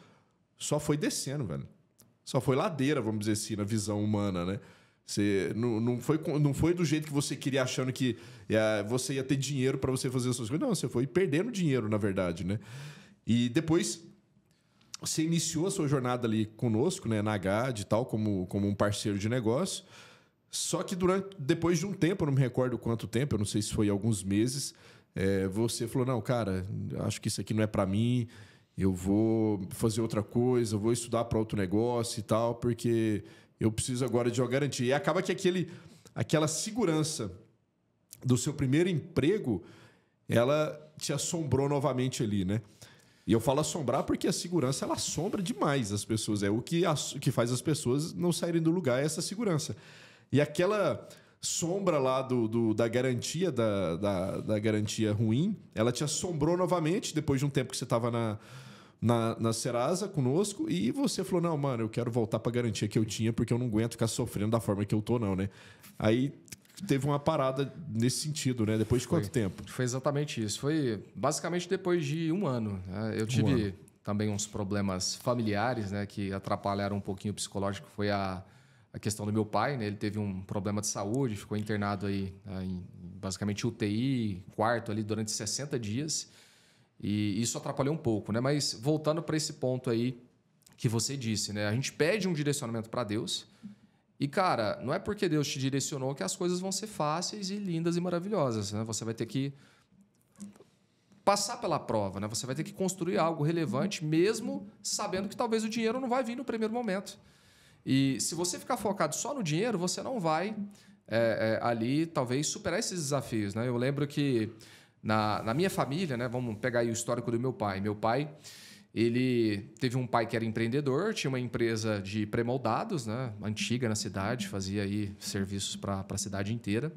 só foi descendo, velho. Só foi ladeira, vamos dizer assim, na visão humana, né? Você não foi do jeito que você queria, achando que você ia ter dinheiro para você fazer as suas coisas. Não, você foi perdendo dinheiro, na verdade, né? E depois você iniciou a sua jornada ali conosco, né, na GAD e tal, como um parceiro de negócio. Só que depois de um tempo, eu não me recordo quanto tempo, eu não sei se foi alguns meses, você falou, não, cara, acho que isso aqui não é para mim, eu vou fazer outra coisa, eu vou estudar para outro negócio e tal, porque... eu preciso agora de uma garantia. E acaba que aquela segurança do seu primeiro emprego, ela te assombrou novamente ali, né? E eu falo assombrar porque a segurança, ela assombra demais as pessoas. É o que faz as pessoas não saírem do lugar, é essa segurança. E aquela sombra lá da garantia, da garantia ruim, ela te assombrou novamente depois de um tempo que você estava na Serasa conosco, e você falou, não, mano, eu quero voltar para a garantia que eu tinha, porque eu não aguento ficar sofrendo da forma que eu tô, não, né? Aí teve uma parada nesse sentido, né? Depois de quanto tempo? Foi exatamente isso. Foi basicamente depois de 1 ano. Né? Eu tive também uns problemas familiares, né, que atrapalharam um pouquinho o psicológico. Foi a questão do meu pai, né? Ele teve um problema de saúde, ficou internado aí em basicamente UTI, quarto ali durante 60 dias. E isso atrapalhou um pouco, né? Mas voltando para esse ponto aí que você disse, né? A gente pede um direcionamento para Deus e, cara, não é porque Deus te direcionou que as coisas vão ser fáceis e lindas e maravilhosas, né? Você vai ter que passar pela prova, né? Você vai ter que construir algo relevante, mesmo sabendo que talvez o dinheiro não vai vir no primeiro momento. E se você ficar focado só no dinheiro, você não vai ali, talvez, superar esses desafios, né? Eu lembro que Na minha família, né, vamos pegar aí o histórico do meu pai. Meu pai, ele teve um pai que era empreendedor, tinha uma empresa de pré-moldados, né, antiga na cidade, fazia aí serviços para a cidade inteira.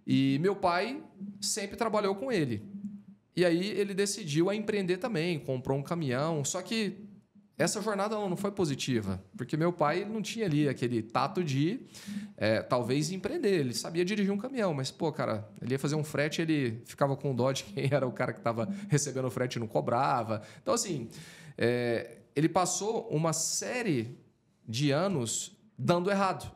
E meu pai sempre trabalhou com ele. E aí ele decidiu a empreender também, comprou um caminhão, só que essa jornada não foi positiva, porque meu pai não tinha ali aquele tato de talvez empreender. Ele sabia dirigir um caminhão, mas, pô, cara, ele ia fazer um frete, ele ficava com dó de quem era o cara que estava recebendo o frete e não cobrava. Então, assim, ele passou uma série de anos dando errado.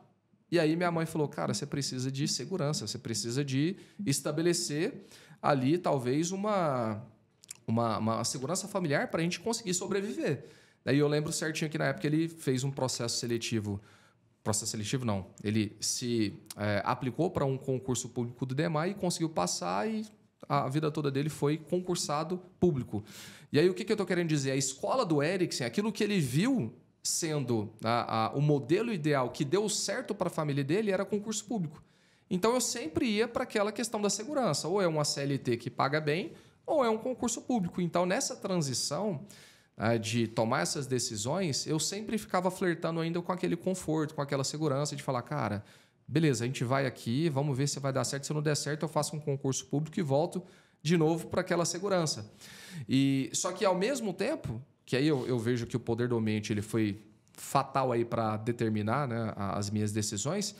E aí minha mãe falou, cara, você precisa de segurança, você precisa de estabelecer ali talvez uma segurança familiar para a gente conseguir sobreviver. Daí eu lembro certinho que na época ele fez um processo seletivo. Processo seletivo não. Ele se aplicou para um concurso público do DEMAI e conseguiu passar e a vida toda dele foi concursado público. E aí o que eu estou querendo dizer? A escola do Eriksen, aquilo que ele viu sendo o modelo ideal que deu certo para a família dele era concurso público. Então eu sempre ia para aquela questão da segurança. Ou é uma CLT que paga bem, ou é um concurso público. Então nessa transição de tomar essas decisões, eu sempre ficava flertando ainda com aquele conforto, com aquela segurança de falar, cara, beleza, a gente vai aqui, vamos ver se vai dar certo. Se não der certo, eu faço um concurso público e volto de novo para aquela segurança. Só que, ao mesmo tempo, que aí eu vejo que o poder do ambiente ele foi fatal aí para determinar, né, as minhas decisões,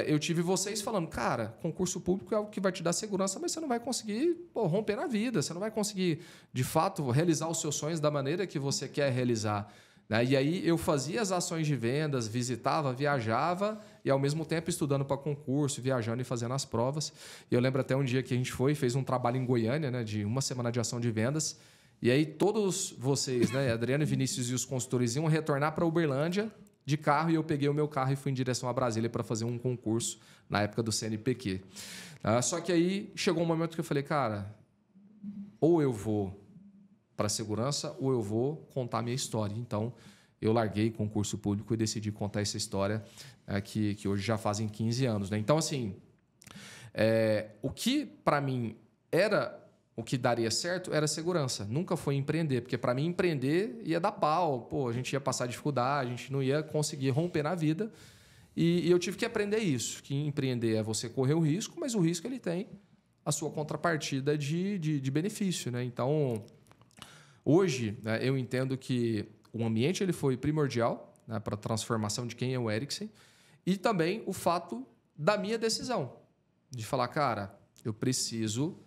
eu tive vocês falando, cara, concurso público é algo que vai te dar segurança, mas você não vai conseguir romper na vida, você não vai conseguir, de fato, realizar os seus sonhos da maneira que você quer realizar. Né? E aí eu fazia as ações de vendas, visitava, viajava e, ao mesmo tempo, estudando para concurso, viajando e fazendo as provas. E eu lembro até um dia que a gente fez um trabalho em Goiânia, né, de uma semana de ação de vendas. E aí todos vocês, né, Adriano, Vinícius e os consultores iam retornar para Uberlândia de carro e eu peguei o meu carro e fui em direção a Brasília para fazer um concurso na época do CNPq. Só que aí chegou um momento que eu falei, cara, ou eu vou para a segurança ou eu vou contar a minha história. Então, eu larguei concurso público e decidi contar essa história que hoje já fazem 15 anos. Né? Então, assim, o que para mim era o que daria certo era segurança. Nunca foi empreender, porque para mim empreender ia dar pau. Pô, a gente ia passar dificuldade, a gente não ia conseguir romper na vida. E eu tive que aprender isso, que empreender é você correr o risco, mas o risco ele tem a sua contrapartida de benefício. Né? Então, hoje, né, eu entendo que o ambiente ele foi primordial, né, para a transformação de quem é o Eriksen e também o fato da minha decisão de falar, cara, eu preciso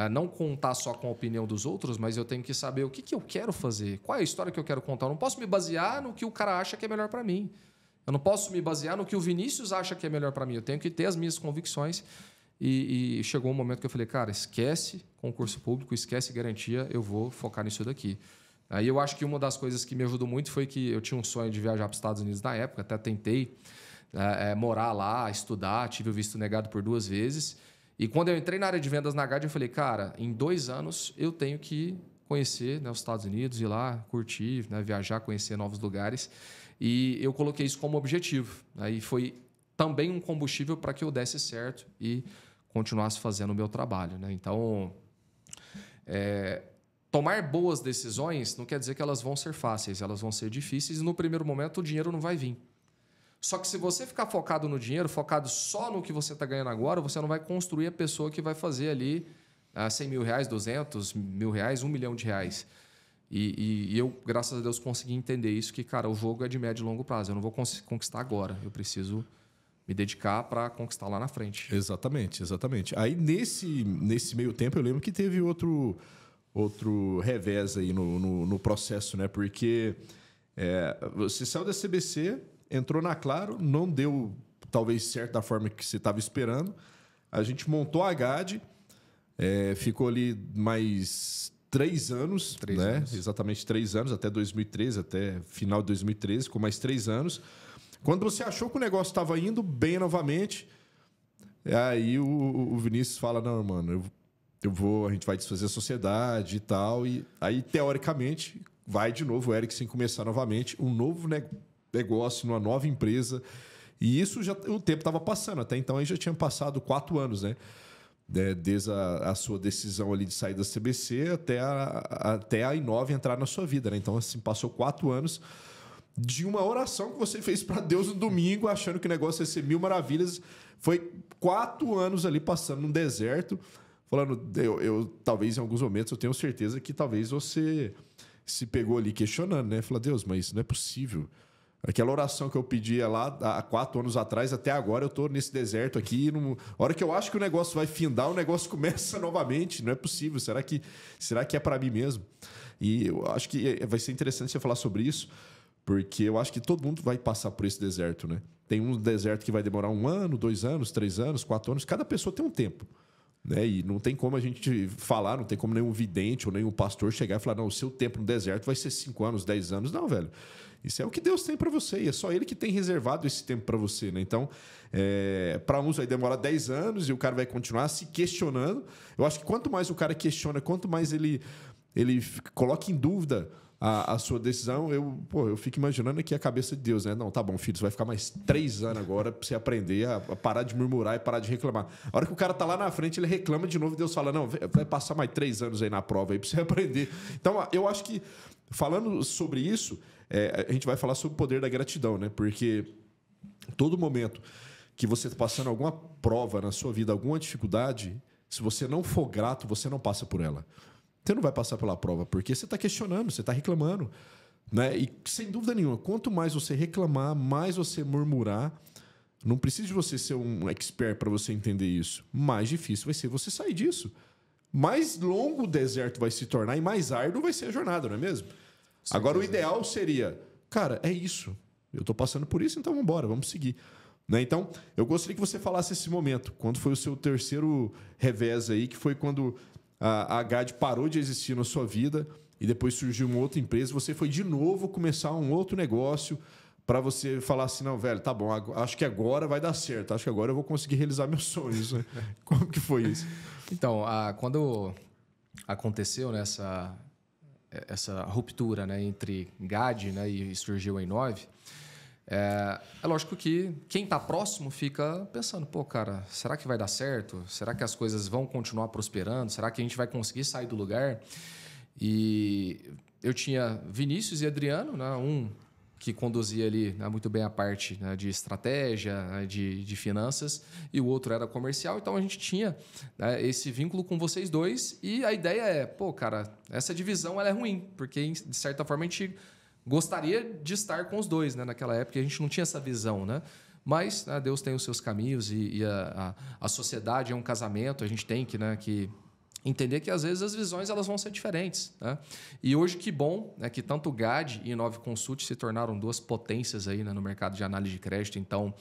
não contar só com a opinião dos outros, mas eu tenho que saber o que eu quero fazer, qual é a história que eu quero contar. Eu não posso me basear no que o cara acha que é melhor para mim. Eu não posso me basear no que o Vinícius acha que é melhor para mim. Eu tenho que ter as minhas convicções. E chegou um momento que eu falei, cara, esquece concurso público, esquece garantia, eu vou focar nisso daqui. Aí eu acho que uma das coisas que me ajudou muito foi que eu tinha um sonho de viajar para os Estados Unidos na época, até tentei morar lá, estudar, tive o visto negado por 2 vezes. E quando eu entrei na área de vendas na GAD, eu falei, cara, em 2 anos eu tenho que conhecer, né, os Estados Unidos, ir lá, curtir, né, viajar, conhecer novos lugares. E eu coloquei isso como objetivo. Aí foi também um combustível para que eu desse certo e continuasse fazendo o meu trabalho. Né? Então, tomar boas decisões não quer dizer que elas vão ser fáceis, elas vão ser difíceis e no primeiro momento o dinheiro não vai vir. Só que se você ficar focado no dinheiro, focado só no que você está ganhando agora, você não vai construir a pessoa que vai fazer ali 100 mil reais, 200 mil reais, 1 milhão de reais. E eu, graças a Deus, consegui entender isso, que, cara, o jogo é de médio e longo prazo. Eu não vou conquistar agora, eu preciso me dedicar para conquistar lá na frente. Exatamente, exatamente. Aí, nesse meio tempo, eu lembro que teve outro revés aí no processo, né? Porque você saiu da CBC, entrou na Claro, não deu, talvez, certo da forma que você estava esperando. A gente montou a GAD, ficou ali mais 3 anos, né? Anos. Exatamente 3 anos, até 2013, até final de 2013, com mais 3 anos. Quando você achou que o negócio estava indo bem novamente, aí o Vinícius fala, não, mano, a gente vai desfazer a sociedade e tal. E aí, teoricamente, vai de novo o Eriksen começar novamente um novo negócio, numa nova empresa. E isso o tempo estava passando. Até então, aí já tinham passado 4 anos, né? desde a sua decisão ali de sair da CBC até a Inove entrar na sua vida, né? Então, assim, passou 4 anos de uma oração que você fez para Deus no domingo, achando que o negócio ia ser 1000 maravilhas. Foi 4 anos ali passando num deserto, falando, talvez em alguns momentos eu tenho certeza que talvez você se pegou ali questionando, né? Falou, Deus, mas isso não é possível. Aquela oração que eu pedia lá há 4 anos atrás, até agora eu estou nesse deserto aqui. A hora que eu acho que o negócio vai findar, o negócio começa novamente. Não é possível. Será que é para mim mesmo? E eu acho que vai ser interessante você falar sobre isso, porque eu acho que todo mundo vai passar por esse deserto, né? Tem um deserto que vai demorar 1 ano, 2 anos, 3 anos, 4 anos. Cada pessoa tem um tempo, né? E não tem como a gente falar, não tem como nenhum vidente ou nenhum pastor chegar e falar, não, o seu tempo no deserto vai ser 5 anos, 10 anos. Não, velho. Isso é o que Deus tem para você e é só Ele que tem reservado esse tempo para você, né? Então, para uns vai demorar 10 anos e o cara vai continuar se questionando. Eu acho que quanto mais o cara questiona, quanto mais ele coloca em dúvida a sua decisão, eu fico imaginando aqui a cabeça de Deus, né? Não, tá bom, filho, você vai ficar mais 3 anos agora para você aprender a parar de murmurar e parar de reclamar. A hora que o cara tá lá na frente, ele reclama de novo e Deus fala, não, vai passar mais 3 anos aí na prova aí para você aprender. Então, eu acho que, falando sobre isso, a gente vai falar sobre o poder da gratidão, né? Porque todo momento que você está passando alguma prova na sua vida, alguma dificuldade, se você não for grato, você não passa por ela. Você não vai passar pela prova, porque você está questionando, você está reclamando, né? E sem dúvida nenhuma, quanto mais você reclamar, mais você murmurar, não precisa de você ser um expert para você entender isso. Mais difícil vai ser você sair disso. Mais longo o deserto vai se tornar e mais árduo vai ser a jornada, não é mesmo? Agora, o ideal seria, cara, é isso. Eu estou passando por isso, então vamos embora, vamos seguir. Né? Então, eu gostaria que você falasse esse momento. Quando foi o seu terceiro revés aí, que foi quando a GAD parou de existir na sua vida e depois surgiu uma outra empresa, você foi de novo começar um outro negócio para você falar assim, não, velho, tá bom, acho que agora vai dar certo, acho que agora eu vou conseguir realizar meus sonhos. Né? Como que foi isso? Então, quando aconteceu essa ruptura, né, entre GAD, né, e surgiu a Inove, é lógico que quem está próximo fica pensando, pô, cara, será que vai dar certo? Será que as coisas vão continuar prosperando? Será que a gente vai conseguir sair do lugar? E eu tinha Vinícius e Adriano, né, um que conduzia ali, né, muito bem a parte, né, de estratégia, né, de finanças, e o outro era comercial. Então, a gente tinha, né, esse vínculo com vocês dois. E a ideia é, pô, cara, essa divisão ela é ruim, porque, de certa forma, a gente gostaria de estar com os dois. Né? Naquela época, a gente não tinha essa visão, né? Mas, né, Deus tem os seus caminhos e a sociedade é um casamento. A gente tem que entender que, às vezes, as visões elas vão ser diferentes. Né? E hoje, que bom, né, que tanto o GAD e Inove Consult se tornaram 2 potências aí, né, no mercado de análise de crédito. Então,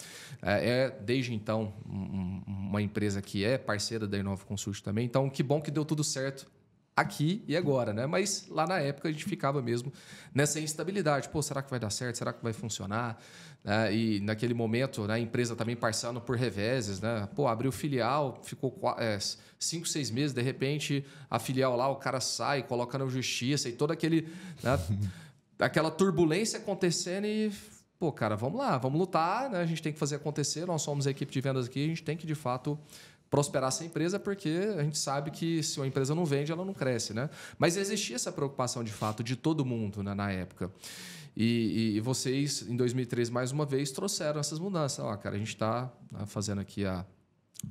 desde então, uma empresa que é parceira da Inove Consult também. Então, que bom que deu tudo certo aqui e agora, né? Mas lá na época a gente ficava mesmo nessa instabilidade. Pô, será que vai dar certo? Será que vai funcionar? E naquele momento, né, a empresa também passando por reveses, né? Pô, abriu filial, ficou 5, 6 meses, de repente a filial lá, o cara sai, coloca na justiça e toda aquela turbulência acontecendo e, pô, cara, vamos lá, vamos lutar, né? A gente tem que fazer acontecer, nós somos a equipe de vendas aqui, a gente tem que, de fato, prosperar essa empresa, porque a gente sabe que se uma empresa não vende, ela não cresce, né? Mas existia essa preocupação, de fato, de todo mundo, né, na época. E vocês, em 2013, mais uma vez, trouxeram essas mudanças. Cara, a gente está fazendo aqui a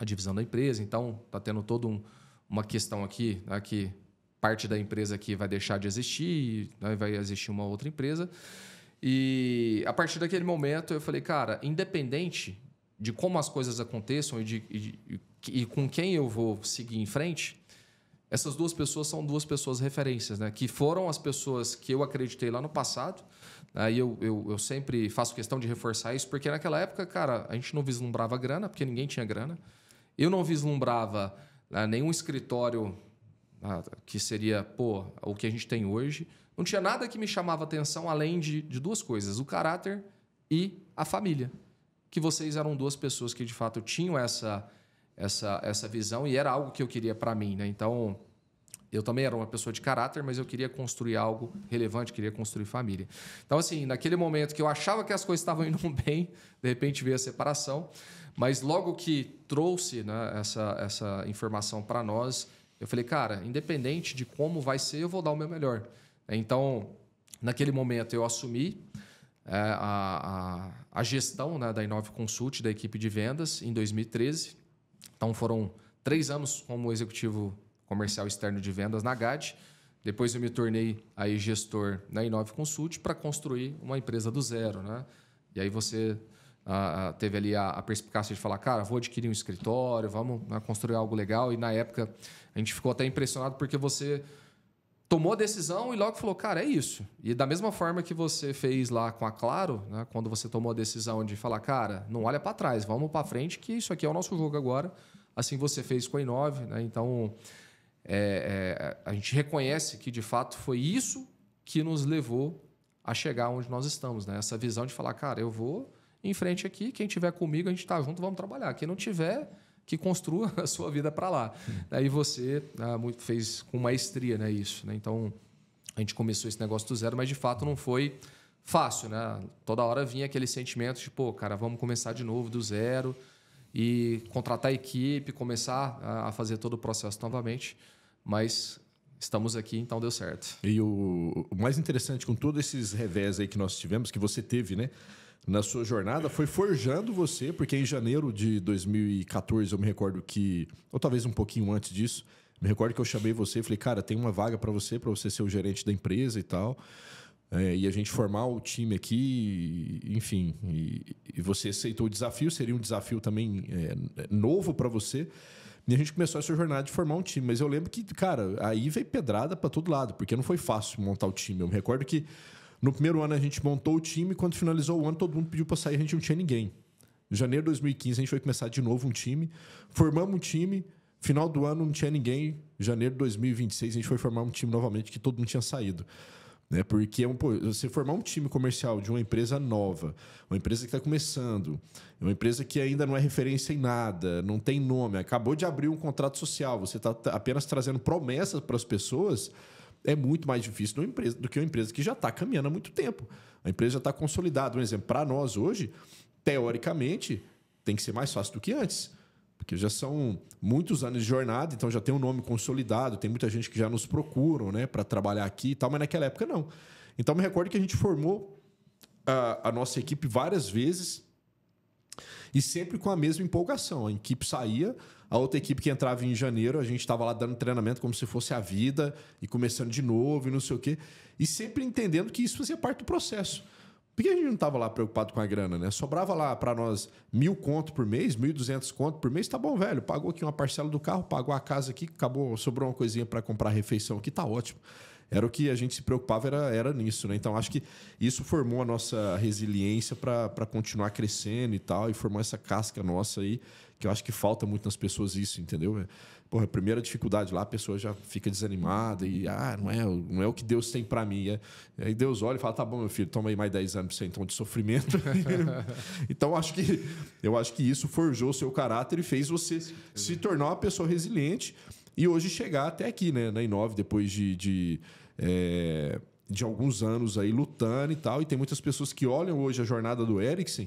divisão da empresa, então está tendo toda uma questão aqui, né, que parte da empresa aqui vai deixar de existir, né, vai existir uma outra empresa. E a partir daquele momento eu falei, cara, independente de como as coisas aconteçam e com quem eu vou seguir em frente, essas 2 pessoas são 2 pessoas referências, né? Que foram as pessoas que eu acreditei lá no passado. Aí eu sempre faço questão de reforçar isso, porque naquela época, cara, a gente não vislumbrava grana, porque ninguém tinha grana. Eu não vislumbrava nenhum escritório que seria o que a gente tem hoje. Não tinha nada que me chamava atenção além de 2 coisas, o caráter e a família. Que vocês eram 2 pessoas que, de fato, tinham essa visão e era algo que eu queria para mim. Né? Então, Eu também era uma pessoa de caráter, mas eu queria construir algo relevante, queria construir família. Então, assim, naquele momento que eu achava que as coisas estavam indo bem, de repente veio a separação, mas logo que trouxe, né, essa informação para nós, eu falei, cara, independente de como vai ser, eu vou dar o meu melhor. Então, naquele momento, eu assumi a gestão, né, da Inove Consult, da equipe de vendas, em 2013. Então, foram 3 anos como executivo comercial externo de vendas na GAD. Depois eu me tornei aí gestor na Inove Consult para construir uma empresa do zero, né? E aí você teve ali a perspicácia de falar, cara, vou adquirir um escritório, vamos, né, construir algo legal. E na época a gente ficou até impressionado porque você tomou a decisão e logo falou, cara, é isso. E da mesma forma que você fez lá com a Claro, né, quando você tomou a decisão de falar, cara, não olha para trás, vamos para frente que isso aqui é o nosso jogo agora. Assim você fez com a Inove, né? Então, a gente reconhece que, de fato, foi isso que nos levou a chegar onde nós estamos, né? Essa visão de falar, cara, eu vou em frente aqui, quem tiver comigo, a gente está junto, vamos trabalhar. Quem não tiver, que construa a sua vida para lá. Aí você fez com maestria, né, isso, né? Então, a gente começou esse negócio do zero, mas, de fato, não foi fácil, né? Toda hora vinha aquele sentimento de, pô, cara, vamos começar de novo do zero e contratar a equipe, começar a fazer todo o processo novamente. Mas estamos aqui, então deu certo. E o mais interessante com todos esses revés aí que nós tivemos, que você teve, né, na sua jornada, foi forjando você, porque em janeiro de 2014, eu me recordo que, ou talvez um pouquinho antes disso, me recordo que eu chamei você e falei, cara, tem uma vaga para você ser o gerente da empresa e tal. E a gente formar o time aqui, enfim, e você aceitou o desafio, seria um desafio também novo para você. E a gente começou essa jornada de formar um time. Mas eu lembro que, cara, aí veio pedrada para todo lado, porque não foi fácil montar o time. Eu me recordo que no primeiro ano a gente montou o time, e quando finalizou o ano, todo mundo pediu para sair, a gente não tinha ninguém. Em janeiro de 2015, a gente foi começar de novo um time, formamos um time, final do ano não tinha ninguém, janeiro de 2026 a gente foi formar um time novamente, que todo mundo tinha saído. Né? Porque você formar um time comercial de uma empresa nova, uma empresa que está começando, uma empresa que ainda não é referência em nada, não tem nome, acabou de abrir um contrato social, você está apenas trazendo promessas para as pessoas, é muito mais difícil do que uma empresa que já está caminhando há muito tempo. A empresa já está consolidada. Um exemplo, para nós hoje, teoricamente, tem que ser mais fácil do que antes. Porque já são muitos anos de jornada, então já tem um nome consolidado, tem muita gente que já nos procuram, né, para trabalhar aqui e tal, mas naquela época não. Então, me recordo que a gente formou a nossa equipe várias vezes e sempre com a mesma empolgação. A equipe saía, a outra equipe que entrava em janeiro, a gente estava lá dando treinamento como se fosse a vida e começando de novo e não sei o quê. E sempre entendendo que isso fazia parte do processo. Porque a gente não estava lá preocupado com a grana, né? Sobrava lá para nós 1.000 conto por mês, 1.200 conto por mês, tá bom, velho. Pagou aqui uma parcela do carro, pagou a casa aqui, acabou, sobrou uma coisinha para comprar a refeição aqui, tá ótimo. Era o que a gente se preocupava, era nisso, né? Então, acho que isso formou a nossa resiliência para continuar crescendo e tal, e formou essa casca nossa aí, que eu acho que falta muito nas pessoas isso, entendeu? Porra, a primeira dificuldade lá, a pessoa já fica desanimada e não é o que Deus tem para mim. Aí Deus olha e fala, tá bom, meu filho, toma aí mais 10 anos para você, então, de sofrimento. Então, eu acho que isso forjou o seu caráter e fez você se tornar uma pessoa resiliente e hoje chegar até aqui, né, na Inove, depois de alguns anos aí lutando e tal. E tem muitas pessoas que olham hoje a jornada do Erickson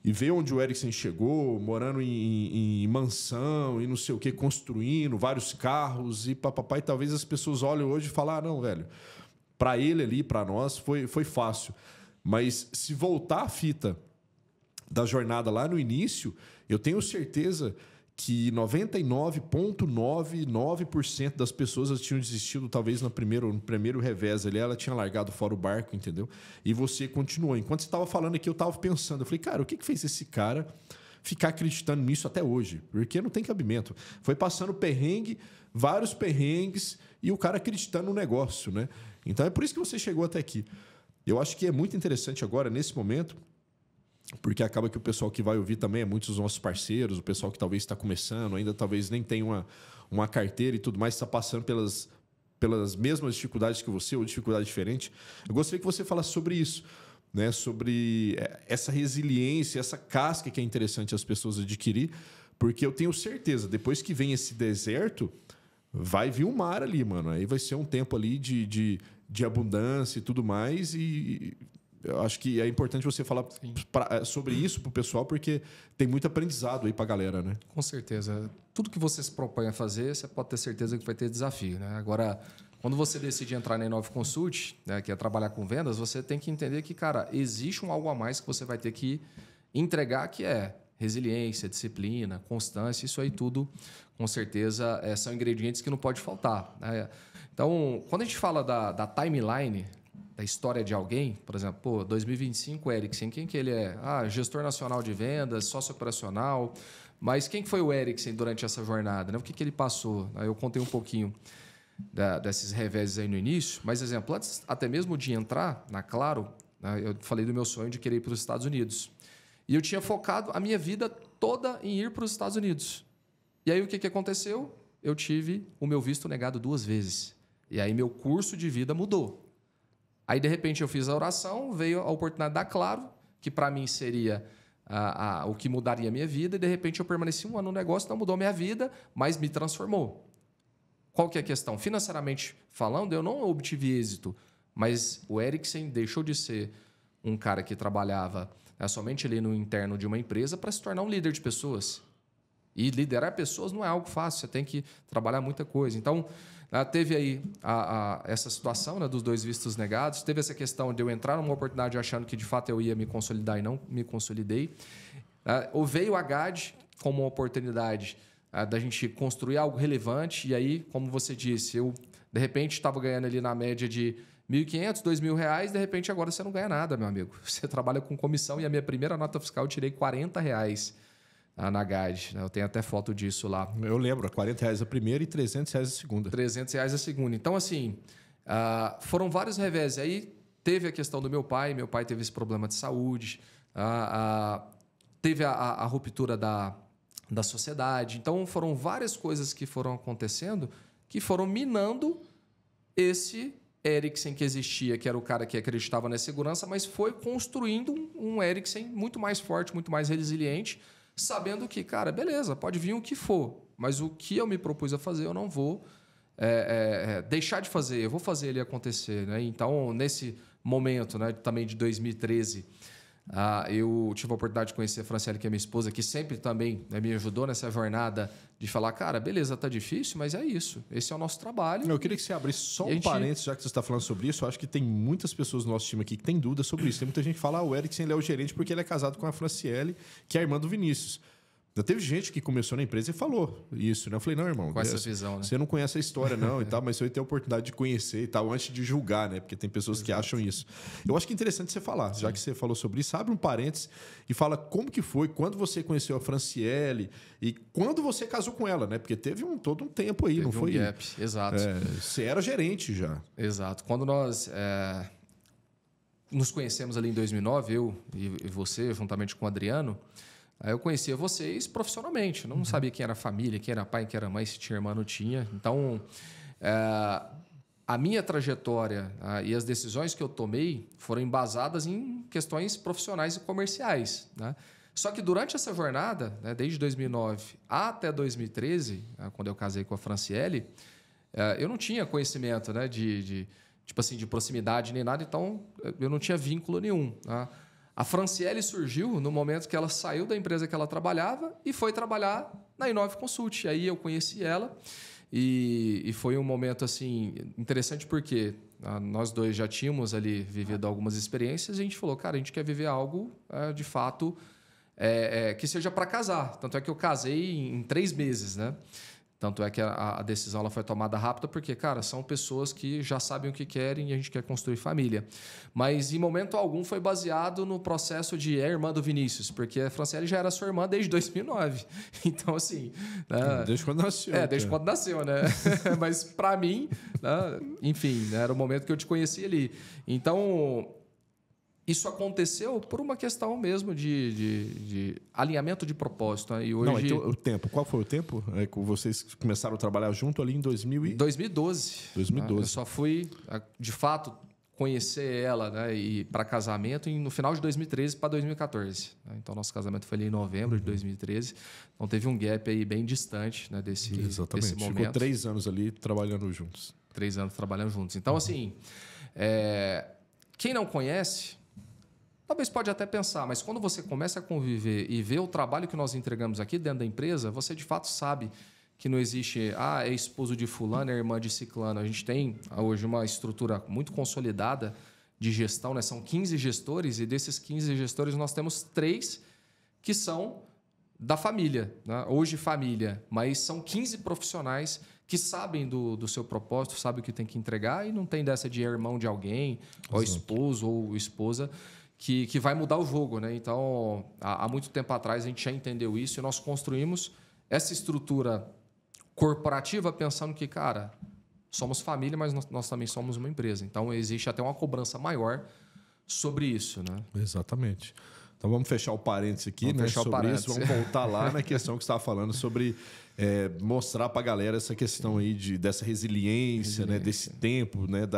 e vê onde o Erickson chegou, morando em mansão e não sei o que, construindo vários carros e papapá. E talvez as pessoas olhem hoje e falem, não, velho, para ele ali, para nós, foi fácil. Mas se voltar a fita da jornada lá no início, eu tenho certeza que 99,99% das pessoas tinham desistido, talvez no primeiro revés ali, ela tinha largado fora o barco, entendeu? E você continuou. Enquanto você estava falando aqui, eu estava pensando, eu falei, cara, o que fez esse cara ficar acreditando nisso até hoje? Porque não tem cabimento. Foi passando perrengue, vários perrengues, e o cara acreditando no negócio, né? Então é por isso que você chegou até aqui. Eu acho que é muito interessante agora, nesse momento, porque acaba que o pessoal que vai ouvir também é muitos dos nossos parceiros, o pessoal que talvez está começando, ainda talvez nem tem uma carteira e tudo mais, está passando pelas mesmas dificuldades que você, ou dificuldade diferente. Eu gostaria que você falasse sobre isso, né? Sobre essa resiliência, essa casca que é interessante as pessoas adquirir, porque eu tenho certeza, depois que vem esse deserto, vai vir um mar ali, mano. Aí vai ser um tempo ali de abundância e tudo mais. E eu acho que é importante você falar sobre isso pro pessoal, porque tem muito aprendizado aí pra galera, né? Com certeza. Tudo que você se propõe a fazer, você pode ter certeza que vai ter desafio, né? Agora, quando você decide entrar na Inove Consult, né, que é trabalhar com vendas, você tem que entender que, cara, existe um algo a mais que você vai ter que entregar, que é resiliência, disciplina, constância. Isso aí tudo, com certeza, são ingredientes que não pode faltar, né? Então, quando a gente fala da timeline, da história de alguém, por exemplo, 2025, Ericsson, quem que ele é? Gestor nacional de vendas, sócio operacional. Mas quem foi o Ericsson durante essa jornada, né? O que ele passou? Eu contei um pouquinho desses reveses aí no início, mas, exemplo, antes até mesmo de entrar na Claro, né, eu falei do meu sonho de querer ir para os Estados Unidos. E eu tinha focado a minha vida toda em ir para os Estados Unidos. E aí o que aconteceu? Eu tive o meu visto negado 2 vezes. E aí meu curso de vida mudou. Aí, de repente, eu fiz a oração, veio a oportunidade da Claro, que para mim seria o que mudaria a minha vida, e de repente eu permaneci 1 ano no negócio, não mudou a minha vida, mas me transformou. Qual que é a questão? Financeiramente falando, eu não obtive êxito, mas o Ericsson deixou de ser um cara que trabalhava somente ali no interno de uma empresa para se tornar um líder de pessoas. E liderar pessoas não é algo fácil, você tem que trabalhar muita coisa. Então, teve aí essa situação, né, dos 2 vistos negados, teve essa questão de eu entrar numa oportunidade achando que de fato eu ia me consolidar e não me consolidei. Veio a GAD como uma oportunidade da gente construir algo relevante, e aí, como você disse, eu de repente estava ganhando ali na média de R$1.500, R$2.000, de repente agora você não ganha nada, meu amigo. Você trabalha com comissão e a minha primeira nota fiscal eu tirei R$40 na GAD. Eu tenho até foto disso lá. Eu lembro, R$40 a primeira e R$300 a segunda. R$300 a segunda. Então, assim, foram vários reveses. Aí teve a questão do meu pai teve esse problema de saúde, teve a ruptura da sociedade. Então, foram várias coisas que foram acontecendo que foram minando esse Ericsson que existia, que era o cara que acreditava na segurança, mas foi construindo um Ericsson muito mais forte, muito mais resiliente, sabendo que, cara, beleza, pode vir o que for, mas o que eu me propus a fazer, eu não vou deixar de fazer, eu vou fazer ele acontecer, né? Então, nesse momento, né, também de 2013, eu tive a oportunidade de conhecer a Franciele, que é minha esposa, que sempre também, né, me ajudou nessa jornada de falar, cara, beleza, tá difícil, mas é isso. Esse é o nosso trabalho. Eu queria que você abrisse só um parênteses, já que você está falando sobre isso. Eu acho que tem muitas pessoas no nosso time aqui que tem dúvidas sobre isso. Tem muita gente que fala, o Ericsson ele é o gerente porque ele é casado com a Franciele, que é a irmã do Vinícius. Já teve gente que começou na empresa e falou isso, né? Eu falei, não, irmão, com essa visão, né? Você não conhece a história, não, e tal, mas você vai ter a oportunidade de conhecer e tal, antes de julgar, né? Porque tem pessoas que acham isso. Eu acho que é interessante você falar, já que você falou sobre isso, abre um parênteses e fala como que foi, quando você conheceu a Franciele e quando você casou com ela, né? Porque teve todo um tempo aí, não foi? Um gap, exato. Você era gerente já. Exato. Quando nós nos conhecemos ali em 2009, eu e você, juntamente com o Adriano, eu conhecia vocês profissionalmente. Não sabia quem era a família, quem era pai, quem era mãe, se tinha irmã, não tinha. Então, a minha trajetória e as decisões que eu tomei foram embasadas em questões profissionais e comerciais, né? Só que durante essa jornada, né, desde 2009 até 2013, quando eu casei com a Franciele, eu não tinha conhecimento, né, tipo assim, de proximidade nem nada, então eu não tinha vínculo nenhum, né? A Franciele surgiu no momento que ela saiu da empresa que ela trabalhava e foi trabalhar na Inove Consult. Aí eu conheci ela e foi um momento assim interessante porque nós dois já tínhamos ali vivido algumas experiências e a gente falou, cara, a gente quer viver algo de fato que seja para casar. Tanto é que eu casei em 3 meses, né? Tanto é que a decisão ela foi tomada rápida porque, cara, são pessoas que já sabem o que querem e a gente quer construir família. Mas, em momento algum, foi baseado no processo de irmã do Vinícius, porque a Franciele já era sua irmã desde 2009. Então, assim... Desde quando nasceu. Desde quando nasceu, né? Mas, para mim, né, enfim, era o momento que eu te conheci ali. Então... Isso aconteceu por uma questão mesmo de alinhamento de propósito. Né? E hoje... Não, então, o tempo. Qual foi o tempo? Vocês começaram a trabalhar junto ali em 2012. 2012. Eu só fui, de fato, conhecer ela, né, e para casamento no final de 2013 para 2014. Né? Então, nosso casamento foi ali em novembro de 2013. Então, teve um gap aí bem distante, né, desse momento. Ficou 3 anos ali trabalhando juntos. 3 anos trabalhando juntos. Então, assim, quem não conhece, talvez pode até pensar, mas quando você começa a conviver e vê o trabalho que nós entregamos aqui dentro da empresa, você de fato sabe que não existe, é esposo de fulano, é irmã de ciclano. A gente tem hoje uma estrutura muito consolidada de gestão, né? São 15 gestores e desses 15 gestores nós temos 3 que são da família, né? Hoje família, mas são 15 profissionais que sabem do seu propósito, sabem o que tem que entregar e não tem dessa de irmão de alguém, ou esposo ou esposa, que vai mudar o jogo, né? Então, há muito tempo atrás a gente já entendeu isso e nós construímos essa estrutura corporativa pensando que, cara, somos família, mas nós também somos uma empresa. Então, existe até uma cobrança maior sobre isso, né? Exatamente. Então, vamos fechar o parênteses aqui, né? Sobre isso, vamos voltar lá na questão que você estava falando sobre mostrar para a galera essa questão aí dessa resiliência, né? Desse tempo, né?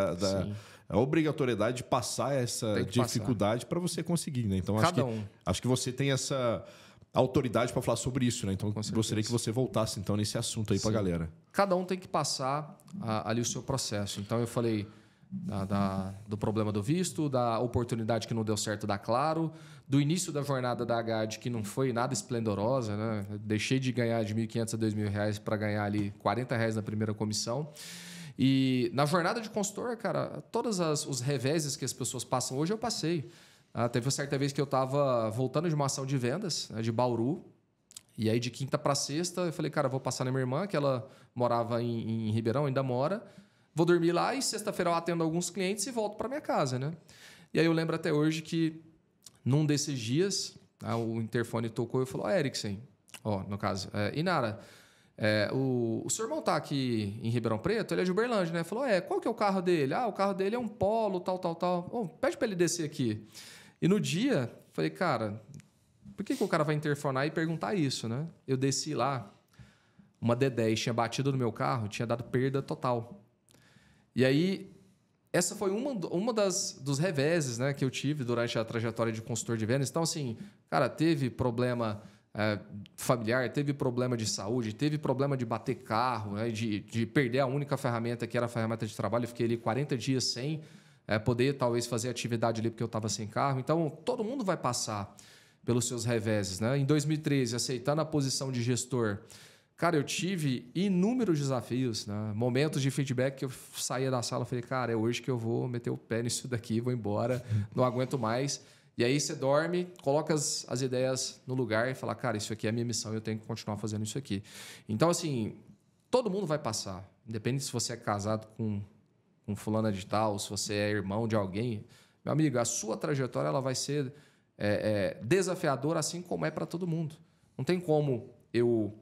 A obrigatoriedade de passar essa dificuldade para você conseguir, né? Então, acho que você tem essa autoridade para falar sobre isso, né? Então, gostaria que você voltasse então nesse assunto aí para a galera. Cada um tem que passar ali o seu processo. Então, eu falei do problema do visto, da oportunidade que não deu certo da Claro, do início da jornada da Agad, que não foi nada esplendorosa, né? Eu deixei de ganhar de R$ 1.500 a R$ 2.000 para ganhar ali R$ 40 na primeira comissão. E na jornada de consultor, cara, todos os reveses que as pessoas passam hoje, eu passei. Teve uma certa vez que eu estava voltando de uma ação de vendas, né, de Bauru. E aí, de quinta para sexta, eu falei, cara, vou passar na minha irmã, que ela morava em Ribeirão, ainda mora. Vou dormir lá e sexta-feira eu atendo alguns clientes e volto para minha casa, né? E aí eu lembro até hoje que, num desses dias, o interfone tocou e falou, Eriksen, no caso, Inara, o seu irmão tá aqui em Ribeirão Preto, ele é de Uberlândia, né? Falou, qual que é o carro dele? O carro dele é um Polo, tal. Pede para ele descer aqui. E no dia, falei, cara, por que o cara vai interfonar e perguntar isso, né? Eu desci lá, uma D10 tinha batido no meu carro, tinha dado perda total. E aí, essa foi uma dos reveses, né, que eu tive durante a trajetória de consultor de vendas. Então, assim, cara, teve problema familiar, teve problema de saúde, teve problema de bater carro, né, de perder a única ferramenta que era a ferramenta de trabalho. Eu fiquei ali 40 dias sem poder, talvez, fazer atividade ali porque eu estava sem carro. Então, todo mundo vai passar pelos seus reveses, né? Em 2013, aceitando a posição de gestor, cara, eu tive inúmeros desafios, né? Momentos de feedback que eu saía da sala e falei, cara, é hoje que eu vou meter o pé nisso daqui, vou embora, não aguento mais. E aí você dorme, coloca as ideias no lugar e fala, cara, isso aqui é a minha missão, eu tenho que continuar fazendo isso aqui. Então, assim, todo mundo vai passar. Independente se você é casado com fulana de tal, se você é irmão de alguém. Meu amigo, a sua trajetória ela vai ser desafiadora, assim como é para todo mundo. Não tem como eu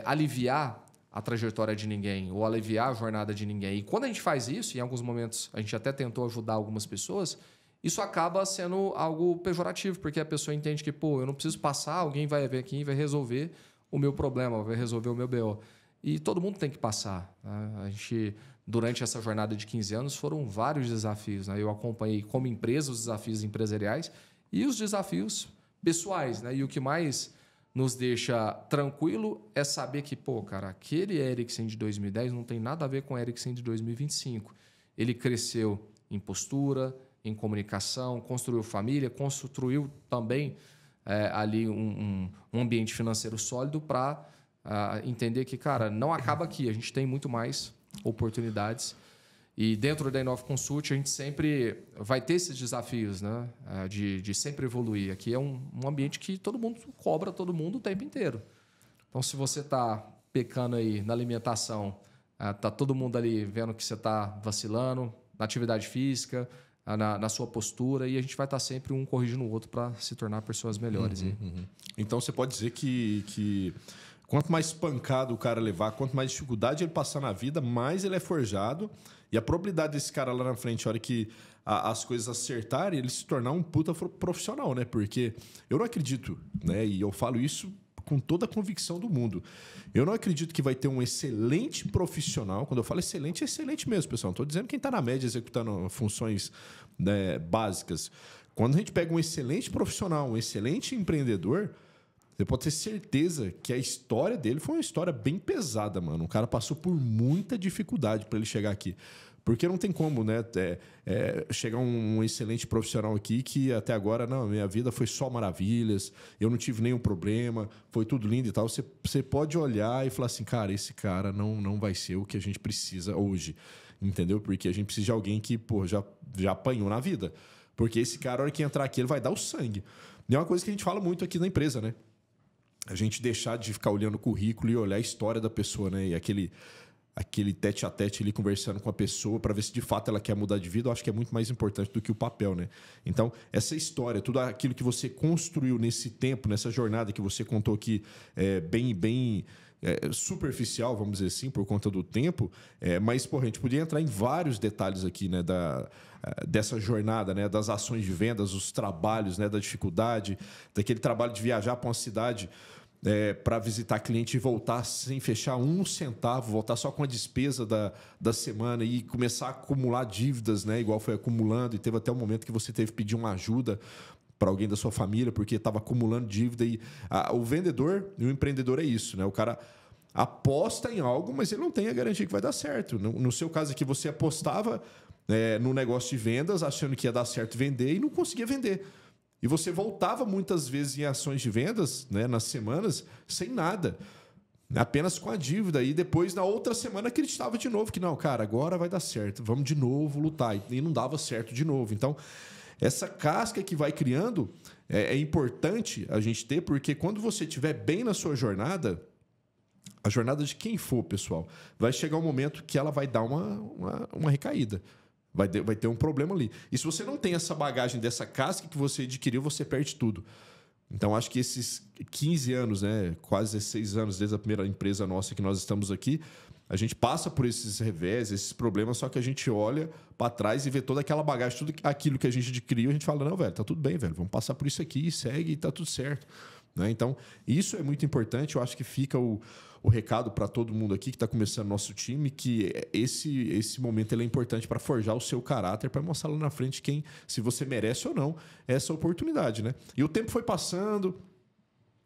aliviar a trajetória de ninguém ou aliviar a jornada de ninguém. E quando a gente faz isso, em alguns momentos a gente até tentou ajudar algumas pessoas, isso acaba sendo algo pejorativo, porque a pessoa entende que, eu não preciso passar, alguém vai vir aqui e vai resolver o meu problema, vai resolver o meu BO. E todo mundo tem que passar, né? A gente, durante essa jornada de 15 anos, foram vários desafios, né? Eu acompanhei como empresa os desafios empresariais e os desafios pessoais, né? E o que mais nos deixa tranquilo é saber que, cara, aquele Eriksen de 2010 não tem nada a ver com o Eriksen de 2025. Ele cresceu em postura, em comunicação, construiu família, construiu também ali um ambiente financeiro sólido para entender que, cara, não acaba aqui. A gente tem muito mais oportunidades. E dentro da Inova Consult, a gente sempre vai ter esses desafios, né? De sempre evoluir. Aqui é um ambiente que todo mundo cobra todo mundo o tempo inteiro. Então, se você está pecando aí na alimentação, está todo mundo ali vendo que você está vacilando, na atividade física, na sua postura, e a gente vai estar sempre um corrigindo o outro para se tornar pessoas melhores. Então, você pode dizer que quanto mais pancada o cara levar, quanto mais dificuldade ele passar na vida, mais ele é forjado. E a probabilidade desse cara lá na frente, a hora que as coisas acertarem, ele se tornar um puta profissional, né? Porque eu não acredito, né? E eu falo isso com toda a convicção do mundo. Eu não acredito que vai ter um excelente profissional. Quando eu falo excelente, é excelente mesmo, pessoal. Não estou dizendo quem está na média executando funções, né, básicas. Quando a gente pega um excelente profissional, um excelente empreendedor, você pode ter certeza que a história dele foi uma história bem pesada, mano. O cara passou por muita dificuldade para ele chegar aqui. Porque não tem como, né? Chegar um excelente profissional aqui que até agora, não, minha vida foi só maravilhas, eu não tive nenhum problema, foi tudo lindo e tal. Você pode olhar e falar assim, cara, esse cara não vai ser o que a gente precisa hoje, entendeu? Porque a gente precisa de alguém que, pô, já apanhou na vida. Porque esse cara, a hora que entrar aqui, ele vai dar o sangue. E é uma coisa que a gente fala muito aqui na empresa, né? A gente deixar de ficar olhando o currículo e olhar a história da pessoa, né? E aquele tete a tete ali conversando com a pessoa para ver se de fato ela quer mudar de vida, eu acho que é muito mais importante do que o papel, né? Então, essa história, tudo aquilo que você construiu nesse tempo, nessa jornada que você contou aqui, bem superficial, vamos dizer assim, por conta do tempo, mas, porra, a gente podia entrar em vários detalhes aqui, né, dessa jornada, né, das ações de vendas, os trabalhos, né, da dificuldade, daquele trabalho de viajar para uma cidade para visitar cliente e voltar sem fechar um centavo, voltar só com a despesa da semana e começar a acumular dívidas, né, igual foi acumulando, e teve até um momento que você teve que pedir uma ajuda para alguém da sua família porque estava acumulando dívida. E o vendedor e o empreendedor é isso, né? O cara aposta em algo, mas ele não tem a garantia que vai dar certo. No seu caso aqui, você apostava no negócio de vendas, achando que ia dar certo vender e não conseguia vender. E você voltava muitas vezes em ações de vendas, né, nas semanas, sem nada, apenas com a dívida. E depois, na outra semana, acreditava de novo que não, cara, agora vai dar certo, vamos de novo lutar. E não dava certo de novo. Então, essa casca que vai criando é importante a gente ter, porque quando você estiver bem na sua jornada, a jornada de quem for, pessoal, vai chegar um momento que ela vai dar uma recaída. Vai ter um problema ali. E se você não tem essa bagagem dessa casca que você adquiriu, você perde tudo. Então, acho que esses 15 anos, né, quase 16 anos, desde a primeira empresa nossa que nós estamos aqui, a gente passa por esses revés, esses problemas, só que a gente olha para trás e vê toda aquela bagagem, tudo aquilo que a gente adquiriu, a gente fala, não, velho, tá tudo bem, velho, vamos passar por isso aqui, segue e tá tudo certo. Né? Então, isso é muito importante. Eu acho que fica o recado para todo mundo aqui que está começando nosso time, que esse momento ele é importante para forjar o seu caráter, para mostrar lá na frente se você merece ou não essa oportunidade. Né? E o tempo foi passando,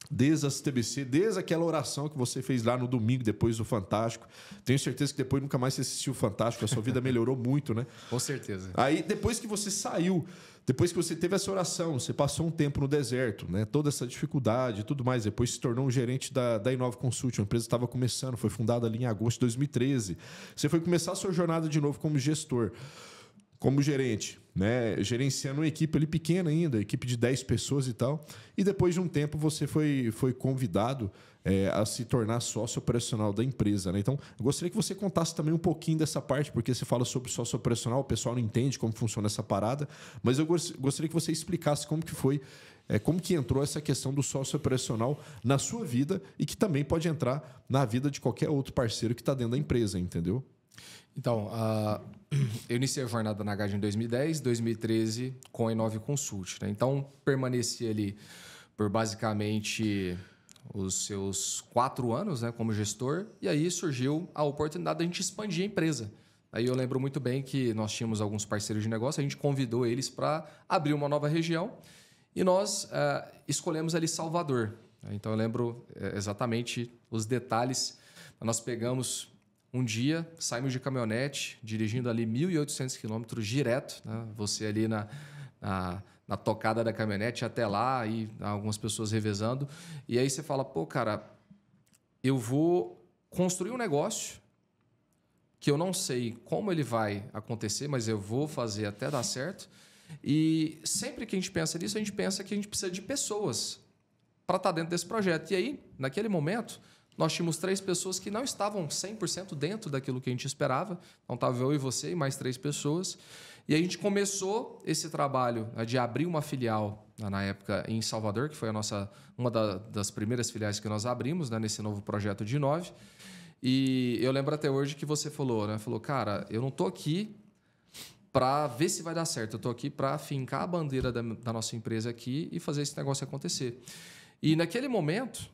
desde as TBC, desde aquela oração que você fez lá no domingo, depois do Fantástico. Tenho certeza que depois nunca mais você assistiu o Fantástico, a sua vida melhorou muito, né? Com certeza. Aí, depois que você saiu, depois que você teve essa oração, você passou um tempo no deserto, né? Toda essa dificuldade e tudo mais, depois se tornou um gerente da Inova Consult, a empresa estava começando, foi fundada ali em agosto de 2013. Você foi começar a sua jornada de novo como gestor, como gerente, né? Gerenciando uma equipe ali pequena ainda, equipe de 10 pessoas e tal. E depois de um tempo você foi convidado a se tornar sócio operacional da empresa. Né? Então, eu gostaria que você contasse também um pouquinho dessa parte, porque você fala sobre sócio operacional, o pessoal não entende como funciona essa parada, mas eu gostaria que você explicasse como que foi, como que entrou essa questão do sócio operacional na sua vida e que também pode entrar na vida de qualquer outro parceiro que está dentro da empresa, entendeu? Então, eu iniciei a jornada na H em 2010, 2013 com a Inova Consult. Né? Então, permaneci ali por basicamente os seus 4 anos, né, como gestor, e aí surgiu a oportunidade de a gente expandir a empresa. Aí eu lembro muito bem que nós tínhamos alguns parceiros de negócio, a gente convidou eles para abrir uma nova região e nós escolhemos ali Salvador. Então eu lembro exatamente os detalhes. Nós pegamos um dia, saímos de caminhonete, dirigindo ali 1.800 quilômetros direto, né? Você ali na tocada da caminhonete até lá, e algumas pessoas revezando. E aí você fala, pô, cara, eu vou construir um negócio que eu não sei como ele vai acontecer, mas eu vou fazer até dar certo. E sempre que a gente pensa nisso, a gente pensa que a gente precisa de pessoas para estar dentro desse projeto. E aí, naquele momento, nós tínhamos 3 pessoas que não estavam 100% dentro daquilo que a gente esperava. Então, estava eu e você e mais 3 pessoas. E a gente começou esse trabalho de abrir uma filial, na época, em Salvador, que foi uma das primeiras filiais que nós abrimos, né, nesse novo projeto de Inove. E eu lembro até hoje que você falou, né? Falou, cara, eu não estou aqui para ver se vai dar certo. Eu estou aqui para fincar a bandeira da nossa empresa aqui e fazer esse negócio acontecer. E naquele momento,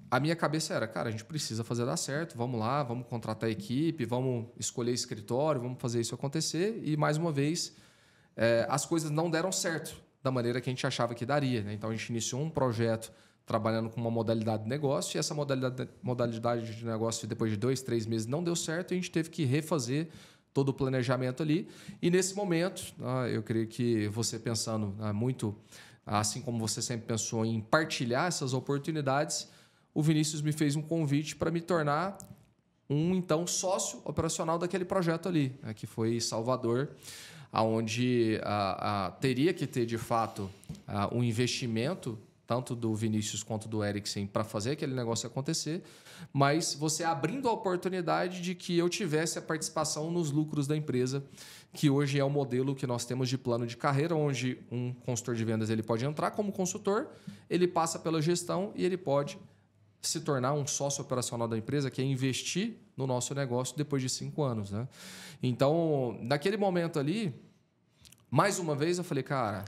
a minha cabeça era, cara, a gente precisa fazer dar certo, vamos lá, vamos contratar a equipe, vamos escolher escritório, vamos fazer isso acontecer. E, mais uma vez, as coisas não deram certo da maneira que a gente achava que daria, né? Então, a gente iniciou um projeto trabalhando com uma modalidade de negócio e essa modalidade de negócio, depois de 2, 3 meses, não deu certo e a gente teve que refazer todo o planejamento ali. E, nesse momento, eu creio que você pensando muito, assim como você sempre pensou em partilhar essas oportunidades, o Vinícius me fez um convite para me tornar então, sócio operacional daquele projeto ali, que foi Salvador, onde teria que ter, de fato, um investimento, tanto do Vinícius quanto do Eriksen, para fazer aquele negócio acontecer, mas você abrindo a oportunidade de que eu tivesse a participação nos lucros da empresa, que hoje é o modelo que nós temos de plano de carreira, onde um consultor de vendas ele pode entrar como consultor, ele passa pela gestão e ele pode se tornar um sócio operacional da empresa, que é investir no nosso negócio depois de 5 anos. Né? Então, naquele momento ali, mais uma vez eu falei, cara,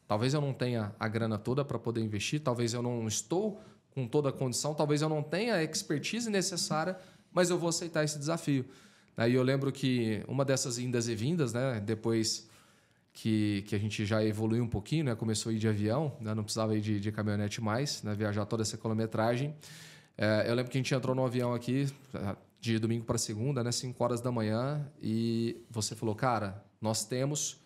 talvez eu não tenha a grana toda para poder investir, talvez eu não estou com toda a condição, talvez eu não tenha a expertise necessária, mas eu vou aceitar esse desafio. Aí eu lembro que uma dessas indas e vindas, né, depois que a gente já evoluiu um pouquinho, né? Começou a ir de avião, né? Não precisava ir de caminhonete mais, né? Viajar toda essa quilometragem. Eu lembro que a gente entrou no avião aqui, de domingo para segunda, né? 5 horas da manhã, e você falou, cara, nós temos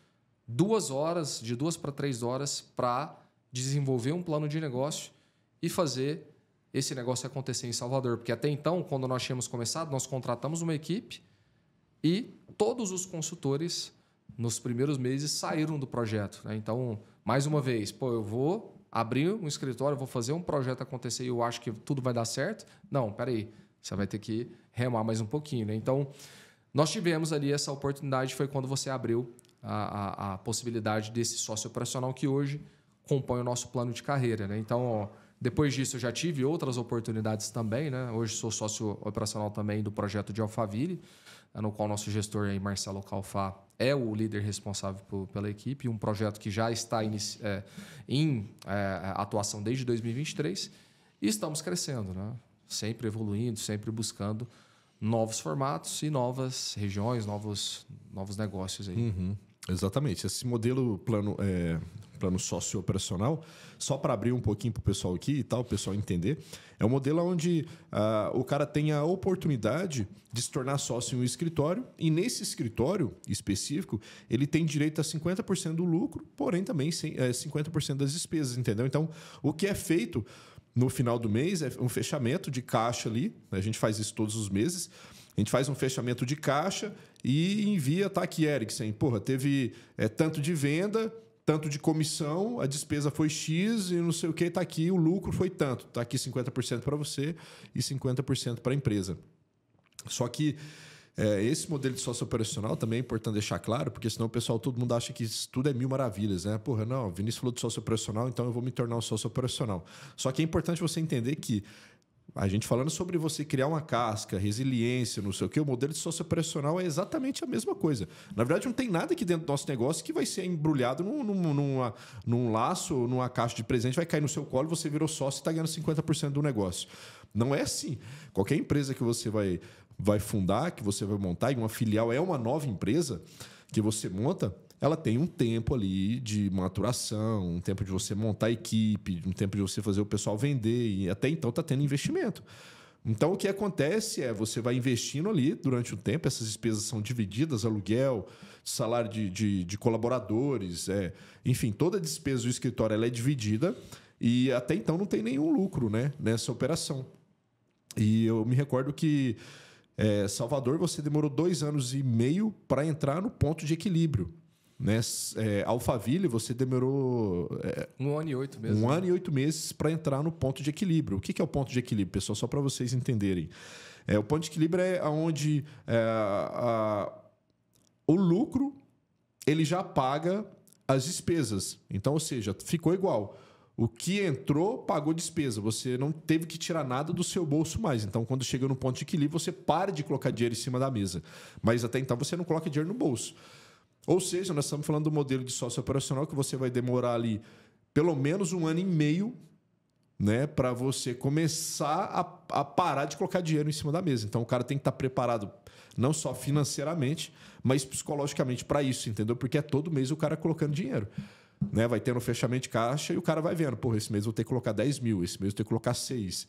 2 horas, de 2 para 3 horas, para desenvolver um plano de negócio e fazer esse negócio acontecer em Salvador. Porque até então, quando nós tínhamos começado, nós contratamos uma equipe e todos os consultores nos primeiros meses saíram do projeto. Né? Então, mais uma vez, eu vou abrir um escritório, vou fazer um projeto acontecer e eu acho que tudo vai dar certo. Não, peraí, você vai ter que remar mais um pouquinho. Né? Então, nós tivemos ali essa oportunidade, foi quando você abriu a possibilidade desse sócio operacional que hoje compõe o nosso plano de carreira. Né? Então, depois disso, eu já tive outras oportunidades também. Né? Hoje sou sócio operacional também do projeto de Alphaville, no qual nosso gestor aí, Marcelo Calfá, é o líder responsável pela equipe, um projeto que já está em atuação desde 2023 e estamos crescendo, né? Sempre evoluindo, sempre buscando novos formatos e novas regiões, novos negócios aí. Uhum, exatamente. Esse modelo plano sócio-operacional, só para abrir um pouquinho para o pessoal aqui e tal, o pessoal entender, é um modelo onde o cara tem a oportunidade de se tornar sócio em um escritório e nesse escritório específico ele tem direito a 50% do lucro, porém também 50% das despesas, entendeu? Então, o que é feito no final do mês é um fechamento de caixa ali, a gente faz isso todos os meses, a gente faz um fechamento de caixa e envia, tá aqui, Eriksen, teve tanto de venda, tanto de comissão, a despesa foi X e não sei o que, está aqui, o lucro foi tanto. Está aqui 50% para você e 50% para a empresa. Só que esse modelo de sócio operacional também é importante deixar claro, porque senão o pessoal, todo mundo acha que isso tudo é mil maravilhas. Né? Não, o Vinícius falou de sócio operacional, então eu vou me tornar um sócio operacional. Só que é importante você entender que a gente falando sobre você criar uma casca, resiliência, não sei o quê, o modelo de sócio operacional é exatamente a mesma coisa. Na verdade, não tem nada aqui dentro do nosso negócio que vai ser embrulhado num laço, numa caixa de presente, vai cair no seu colo, você virou sócio e está ganhando 50% do negócio. Não é assim. Qualquer empresa que você vai fundar, que você vai montar, e uma filial é uma nova empresa que você monta, ela tem um tempo ali de maturação, um tempo de você montar a equipe, um tempo de você fazer o pessoal vender, e até então está tendo investimento. Então, o que acontece é você vai investindo ali durante o tempo, essas despesas são divididas, aluguel, salário de colaboradores, enfim, toda a despesa do escritório ela é dividida e até então não tem nenhum lucro, né, nessa operação. E eu me recordo que Salvador, você demorou 2 anos e meio para entrar no ponto de equilíbrio. Né? Alphaville, você demorou 1 ano e 8 meses. 1 ano e 8 meses para entrar no ponto de equilíbrio. O que é o ponto de equilíbrio, pessoal? Só para vocês entenderem. O ponto de equilíbrio é onde o lucro ele já paga as despesas. Então, ou seja, ficou igual. O que entrou, pagou despesa. Você não teve que tirar nada do seu bolso mais. Então, quando chega no ponto de equilíbrio, você para de colocar dinheiro em cima da mesa. Mas até então, você não coloca dinheiro no bolso. Ou seja, nós estamos falando do modelo de sócio operacional que você vai demorar ali pelo menos 1 ano e meio né, para você começar a parar de colocar dinheiro em cima da mesa. Então, o cara tem que estar preparado não só financeiramente, mas psicologicamente para isso, entendeu? Porque é todo mês o cara colocando dinheiro. Né? Vai tendo fechamento de caixa e o cara vai vendo. Porra, esse mês eu vou ter que colocar 10 mil, esse mês eu vou ter que colocar 6.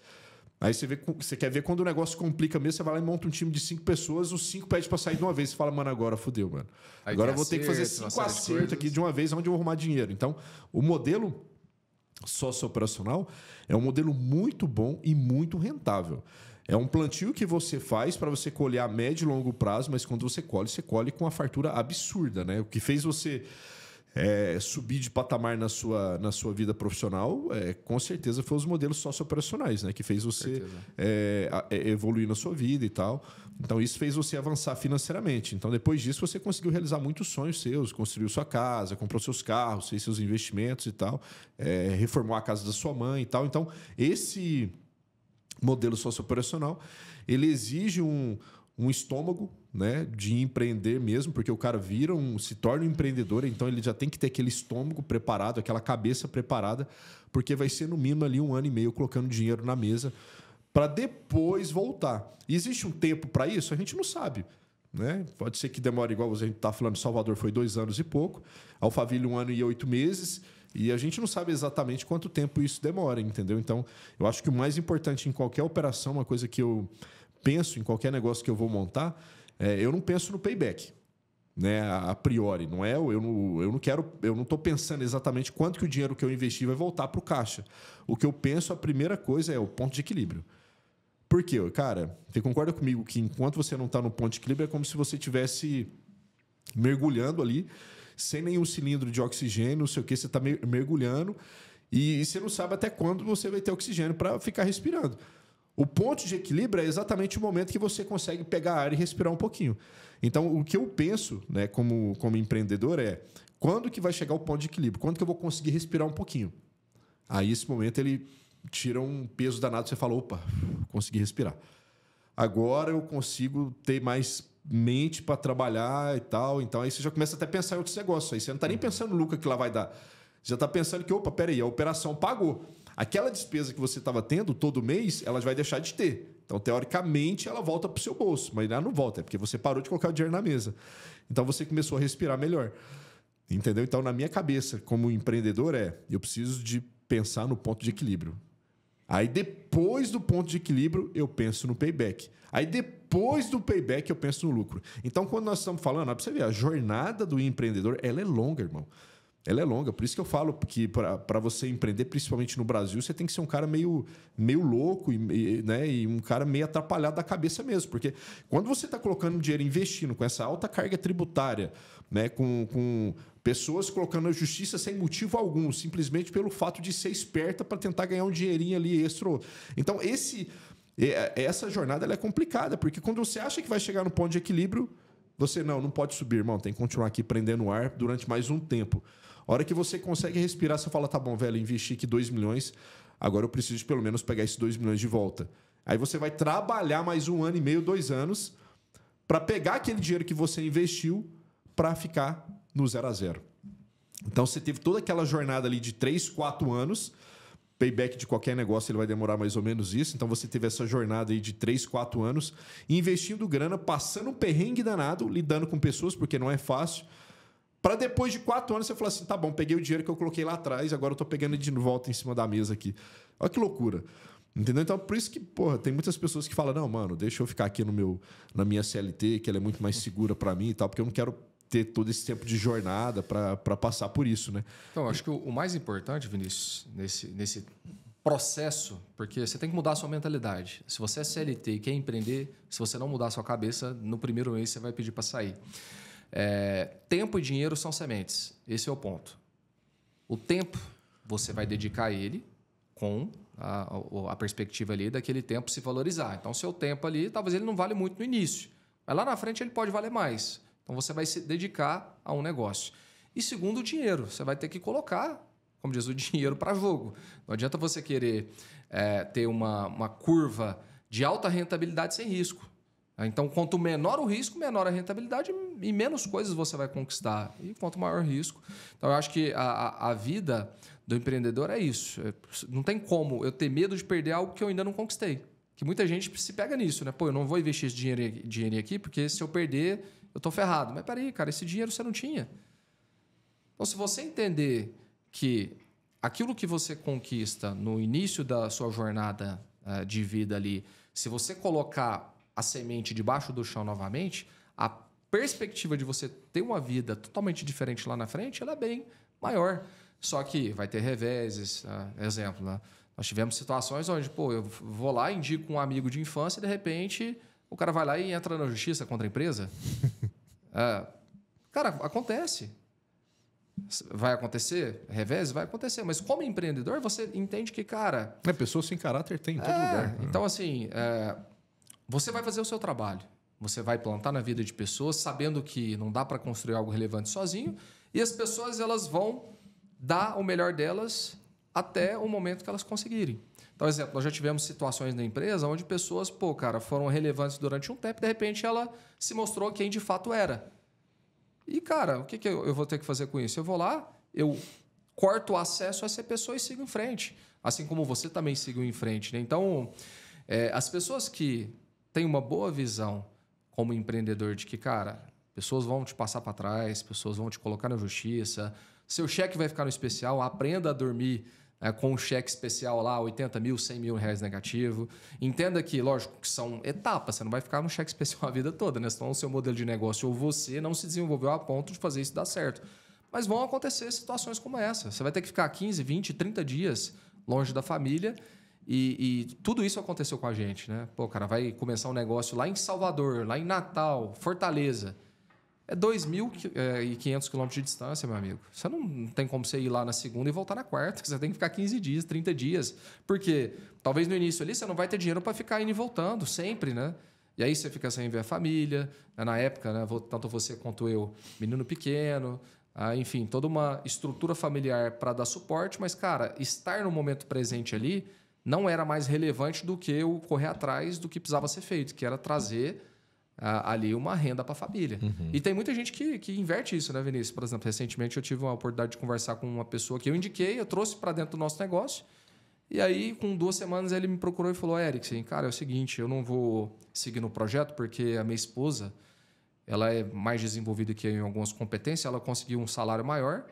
Aí você quer ver quando o negócio complica mesmo, você vai lá e monta um time de 5 pessoas, os 5 pedem para sair de uma vez. Você fala, mano, agora fodeu, mano. Agora eu vou ter que fazer 5 acertos aqui de uma vez, onde eu vou arrumar dinheiro. Então, o modelo sociooperacional é um modelo muito bom e muito rentável. É um plantio que você faz para você colher a médio e longo prazo, mas quando você colhe com uma fartura absurda, né? O que fez você subir de patamar na sua vida profissional, com certeza, foi os modelos sociooperacionais, né? Que fez você evoluir na sua vida e tal. Então, isso fez você avançar financeiramente. Então, depois disso, você conseguiu realizar muitos sonhos seus, construiu sua casa, comprou seus carros, fez seus investimentos e tal, reformou a casa da sua mãe e tal. Então, esse modelo sociooperacional, ele exige um estômago, né, de empreender mesmo, porque o cara se torna um empreendedor, então ele já tem que ter aquele estômago preparado, aquela cabeça preparada, porque vai ser no mínimo ali 1 ano e meio colocando dinheiro na mesa para depois voltar. E existe um tempo para isso? A gente não sabe. Né? Pode ser que demore, igual a gente está falando, Salvador foi 2 anos e pouco, Alphaville 1 ano e 8 meses, e a gente não sabe exatamente quanto tempo isso demora, entendeu? Então, eu acho que o mais importante em qualquer operação, uma coisa que eu penso em qualquer negócio que eu vou montar, eu não penso no payback, né? A priori. Não é, eu não estou pensando exatamente quanto que o dinheiro que eu investi vai voltar para o caixa. O que eu penso, a primeira coisa é o ponto de equilíbrio. Por quê? Cara, você concorda comigo que enquanto você não está no ponto de equilíbrio, é como se você estivesse mergulhando ali, sem nenhum cilindro de oxigênio, não sei o que, você está mergulhando e você não sabe até quando você vai ter oxigênio para ficar respirando. O ponto de equilíbrio é exatamente o momento que você consegue pegar ar e respirar um pouquinho. Então, o que eu penso, né, como empreendedor é quando que vai chegar o ponto de equilíbrio? Quando que eu vou conseguir respirar um pouquinho? Aí, esse momento, ele tira um peso danado. Você fala, opa, consegui respirar. Agora eu consigo ter mais mente para trabalhar e tal. Então, aí você já começa até a pensar em outros negócios. Aí você não está nem pensando no lucro que lá vai dar. Você já está pensando que, opa, peraí, a operação pagou. Aquela despesa que você estava tendo todo mês, ela vai deixar de ter. Então, teoricamente, ela volta para o seu bolso. Mas ela não volta, é porque você parou de colocar o dinheiro na mesa. Então, você começou a respirar melhor. Entendeu? Então, na minha cabeça, como empreendedor, eu preciso de pensar no ponto de equilíbrio. Aí, depois do ponto de equilíbrio, eu penso no payback. Aí, depois do payback, eu penso no lucro. Então, quando nós estamos falando, para você ver, a jornada do empreendedor, ela é longa, irmão. Ela é longa. Por isso que eu falo que para você empreender, principalmente no Brasil, você tem que ser um cara meio louco né? E um cara meio atrapalhado da cabeça mesmo. Porque quando você está colocando dinheiro, investindo com essa alta carga tributária, né? Com pessoas colocando a justiça sem motivo algum, simplesmente pelo fato de ser esperta para tentar ganhar um dinheirinho ali extra. Então, essa jornada ela é complicada, porque quando você acha que vai chegar no ponto de equilíbrio, você não pode subir, irmão, tem que continuar aqui prendendo o ar durante mais um tempo. A hora que você consegue respirar, você fala, tá bom, velho, investi aqui 2 milhões, agora eu preciso de pelo menos pegar esses 2 milhões de volta. Aí você vai trabalhar mais 1 ano e meio, 2 anos, para pegar aquele dinheiro que você investiu para ficar no 0 a 0. Então, você teve toda aquela jornada ali de 3, 4 anos, payback de qualquer negócio ele vai demorar mais ou menos isso, então você teve essa jornada aí de 3, 4 anos, investindo grana, passando um perrengue danado, lidando com pessoas, porque não é fácil, para depois de 4 anos você falar assim, tá bom, peguei o dinheiro que eu coloquei lá atrás, agora eu tô pegando de volta em cima da mesa aqui. Olha que loucura. Entendeu? Então, por isso que, porra, tem muitas pessoas que falam, não, mano, deixa eu ficar aqui na minha CLT, que ela é muito mais segura para mim e tal, porque eu não quero ter todo esse tempo de jornada para passar por isso, né? Então, acho que o mais importante, Vinícius, nesse processo, porque você tem que mudar a sua mentalidade. Se você é CLT e quer empreender, se você não mudar a sua cabeça, no primeiro mês você vai pedir para sair. Tempo e dinheiro são sementes. Esse é o ponto. O tempo você vai dedicar a ele com a perspectiva ali daquele tempo se valorizar. Então, seu tempo ali, talvez ele não vale muito no início, mas lá na frente ele pode valer mais. Então, você vai se dedicar a um negócio. E segundo, o dinheiro. Você vai ter que colocar, como diz, o dinheiro para jogo. Não adianta você querer ter uma curva de alta rentabilidade sem risco. Então, quanto menor o risco, menor a rentabilidade e menos coisas você vai conquistar. E quanto maior o risco. Então, eu acho que a vida do empreendedor é isso. Não tem como eu ter medo de perder algo que eu ainda não conquistei. Que muita gente se pega nisso, né? Pô, eu não vou investir esse dinheiro aqui porque se eu perder, eu tô ferrado. Mas peraí, cara, esse dinheiro você não tinha. Então, se você entender que aquilo que você conquista no início da sua jornada de vida ali, se você colocar a semente debaixo do chão novamente, a perspectiva de você ter uma vida totalmente diferente lá na frente, ela é bem maior. Só que vai ter reveses, exemplo, né? Nós tivemos situações onde, pô, eu vou lá, indico um amigo de infância e de repente o cara vai lá e entra na justiça contra a empresa. Cara, acontece. Vai acontecer? Revés? Vai acontecer. Mas como empreendedor, você entende que, cara... Pessoa sem caráter tem em todo lugar. Então, assim, você vai fazer o seu trabalho. Você vai plantar na vida de pessoas, sabendo que não dá para construir algo relevante sozinho. E as pessoas elas vão dar o melhor delas até o momento que elas conseguirem. Então, exemplo, nós já tivemos situações na empresa onde pessoas, foram relevantes durante um tempo e, de repente, ela se mostrou quem de fato era. E, cara, o que eu vou ter que fazer com isso? Eu vou lá, eu corto o acesso a essa pessoa e sigo em frente. Assim como você também seguiu em frente, né? Então, as pessoas que têm uma boa visão como empreendedor de que, cara, pessoas vão te passar para trás, pessoas vão te colocar na justiça, seu cheque vai ficar no especial, aprenda a dormir com um cheque especial lá, 80 mil, 100 mil reais negativo. Entenda que, lógico, que são etapas, você não vai ficar no cheque especial a vida toda, né? Senão o seu modelo de negócio ou você não se desenvolveu a ponto de fazer isso dar certo. Mas vão acontecer situações como essa. Você vai ter que ficar 15, 20, 30 dias longe da família e tudo isso aconteceu com a gente, né? Pô, cara, vai começar um negócio lá em Salvador, lá em Natal, Fortaleza. É 2.500 quilômetros de distância, meu amigo. Você não tem como você ir lá na segunda e voltar na quarta. Você tem que ficar 15 dias, 30 dias. Porque talvez no início ali você não vai ter dinheiro para ficar indo e voltando sempre, né? E aí você fica sem ver a família. Na época, né, tanto você quanto eu, menino pequeno. Enfim, toda uma estrutura familiar para dar suporte. Mas, cara, estar no momento presente ali não era mais relevante do que eu correr atrás do que precisava ser feito, que era trazer... ali uma renda para a família. Uhum. E tem muita gente que inverte isso, né, Vinícius? Por exemplo, recentemente eu tive uma oportunidade de conversar com uma pessoa que eu indiquei, eu trouxe para dentro do nosso negócio. E aí, com 2 semanas, ele me procurou e falou: Erickson, cara, é o seguinte, eu não vou seguir no projeto porque a minha esposa ela é mais desenvolvida que eu em algumas competências, ela conseguiu um salário maior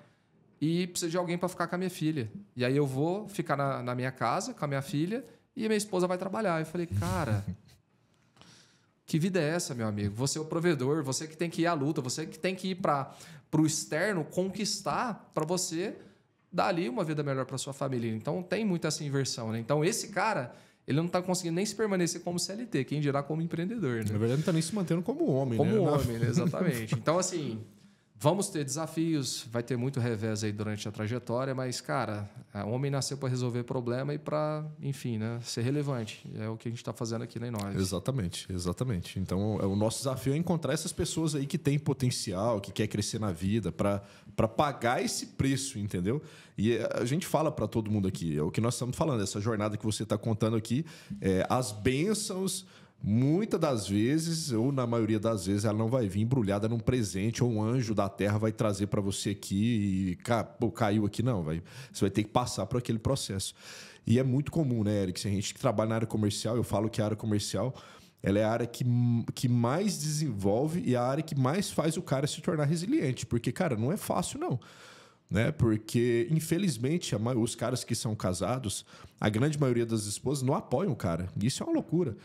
e precisa de alguém para ficar com a minha filha. E aí eu vou ficar na minha casa com a minha filha e a minha esposa vai trabalhar. Eu falei, cara... Que vida é essa, meu amigo? Você é o provedor, você que tem que ir à luta, você que tem que ir para o externo conquistar para você dar ali uma vida melhor para sua família. Então, tem muita essa inversão, né? Então, esse cara, ele não está conseguindo nem se permanecer como CLT, quem dirá como empreendedor, né? Na verdade, não está nem se mantendo como homem, como né? Como homem, né? Exatamente. Então, assim... Vamos ter desafios, vai ter muito revés aí durante a trajetória, mas, cara, o homem nasceu para resolver problema e para, enfim, né, ser relevante. É o que a gente está fazendo aqui na Inove. Exatamente, exatamente. Então, o nosso desafio é encontrar essas pessoas aí que têm potencial, que quer crescer na vida, para pagar esse preço, entendeu? E a gente fala para todo mundo aqui, é o que nós estamos falando, essa jornada que você está contando aqui, as bênçãos... Muitas das vezes, ou na maioria das vezes, ela não vai vir embrulhada num presente ou um anjo da terra vai trazer para você aqui e caiu aqui. Não, você vai ter que passar por aquele processo. E é muito comum, né, Eric? Se a gente que trabalha na área comercial, eu falo que a área comercial ela é a área que mais desenvolve e a área que mais faz o cara se tornar resiliente. Porque, cara, não é fácil, não. Né? Porque, infelizmente, os caras que são casados, a grande maioria das esposas não apoiam o cara. Isso é uma loucura.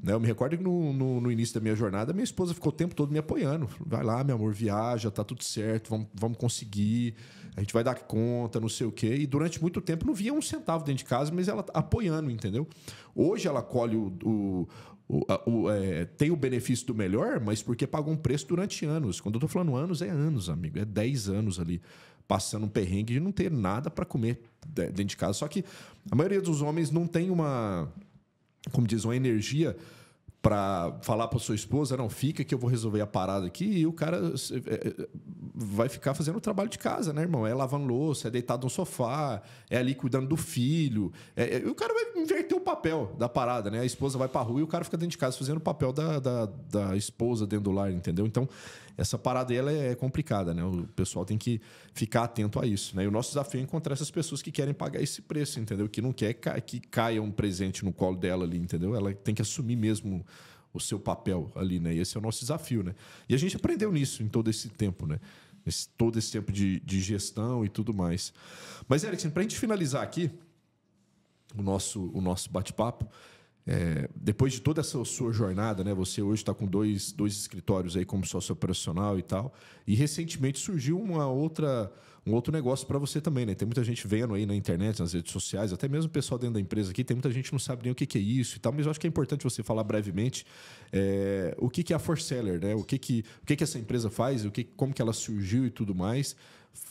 Eu me recordo que no início da minha jornada, minha esposa ficou o tempo todo me apoiando. Vai lá, meu amor, viaja, tá tudo certo, vamos conseguir, a gente vai dar conta, não sei o quê. E durante muito tempo não via um centavo dentro de casa, mas ela apoiando, entendeu? Hoje ela colhe tem o benefício do melhor, mas porque pagou um preço durante anos. Quando eu tô falando anos, é anos, amigo. É 10 anos ali, passando um perrengue de não ter nada para comer dentro de casa. Só que a maioria dos homens não tem uma... como diz, uma energia para falar para sua esposa, não, fica que eu vou resolver a parada aqui, e o cara vai ficar fazendo o trabalho de casa, né, irmão? É lavando louça, é deitado no sofá, é ali cuidando do filho. O cara vai inverter o papel da parada, né? A esposa vai para a rua e o cara fica dentro de casa fazendo o papel da esposa dentro do lar, entendeu? Então, essa parada aí, ela é complicada, né? O pessoal tem que ficar atento a isso, né? E o nosso desafio é encontrar essas pessoas que querem pagar esse preço, entendeu? Que não quer que caia um presente no colo dela ali, entendeu? Ela tem que assumir mesmo o seu papel ali, né? E esse é o nosso desafio, né? E a gente aprendeu nisso em todo esse tempo, né? Todo esse tempo de gestão e tudo mais. Mas, Erickson, para a gente finalizar aqui o nosso bate-papo, depois de toda essa sua jornada, né? Você hoje está com dois escritórios aí como sócio operacional e tal. E recentemente surgiu um outro negócio para você também, né? Tem muita gente vendo aí na internet, nas redes sociais, até mesmo o pessoal dentro da empresa aqui, tem muita gente que não sabe nem o que é isso e tal, mas eu acho que é importante você falar brevemente o que é a ForSeller, né? O que essa empresa faz, como que ela surgiu e tudo mais.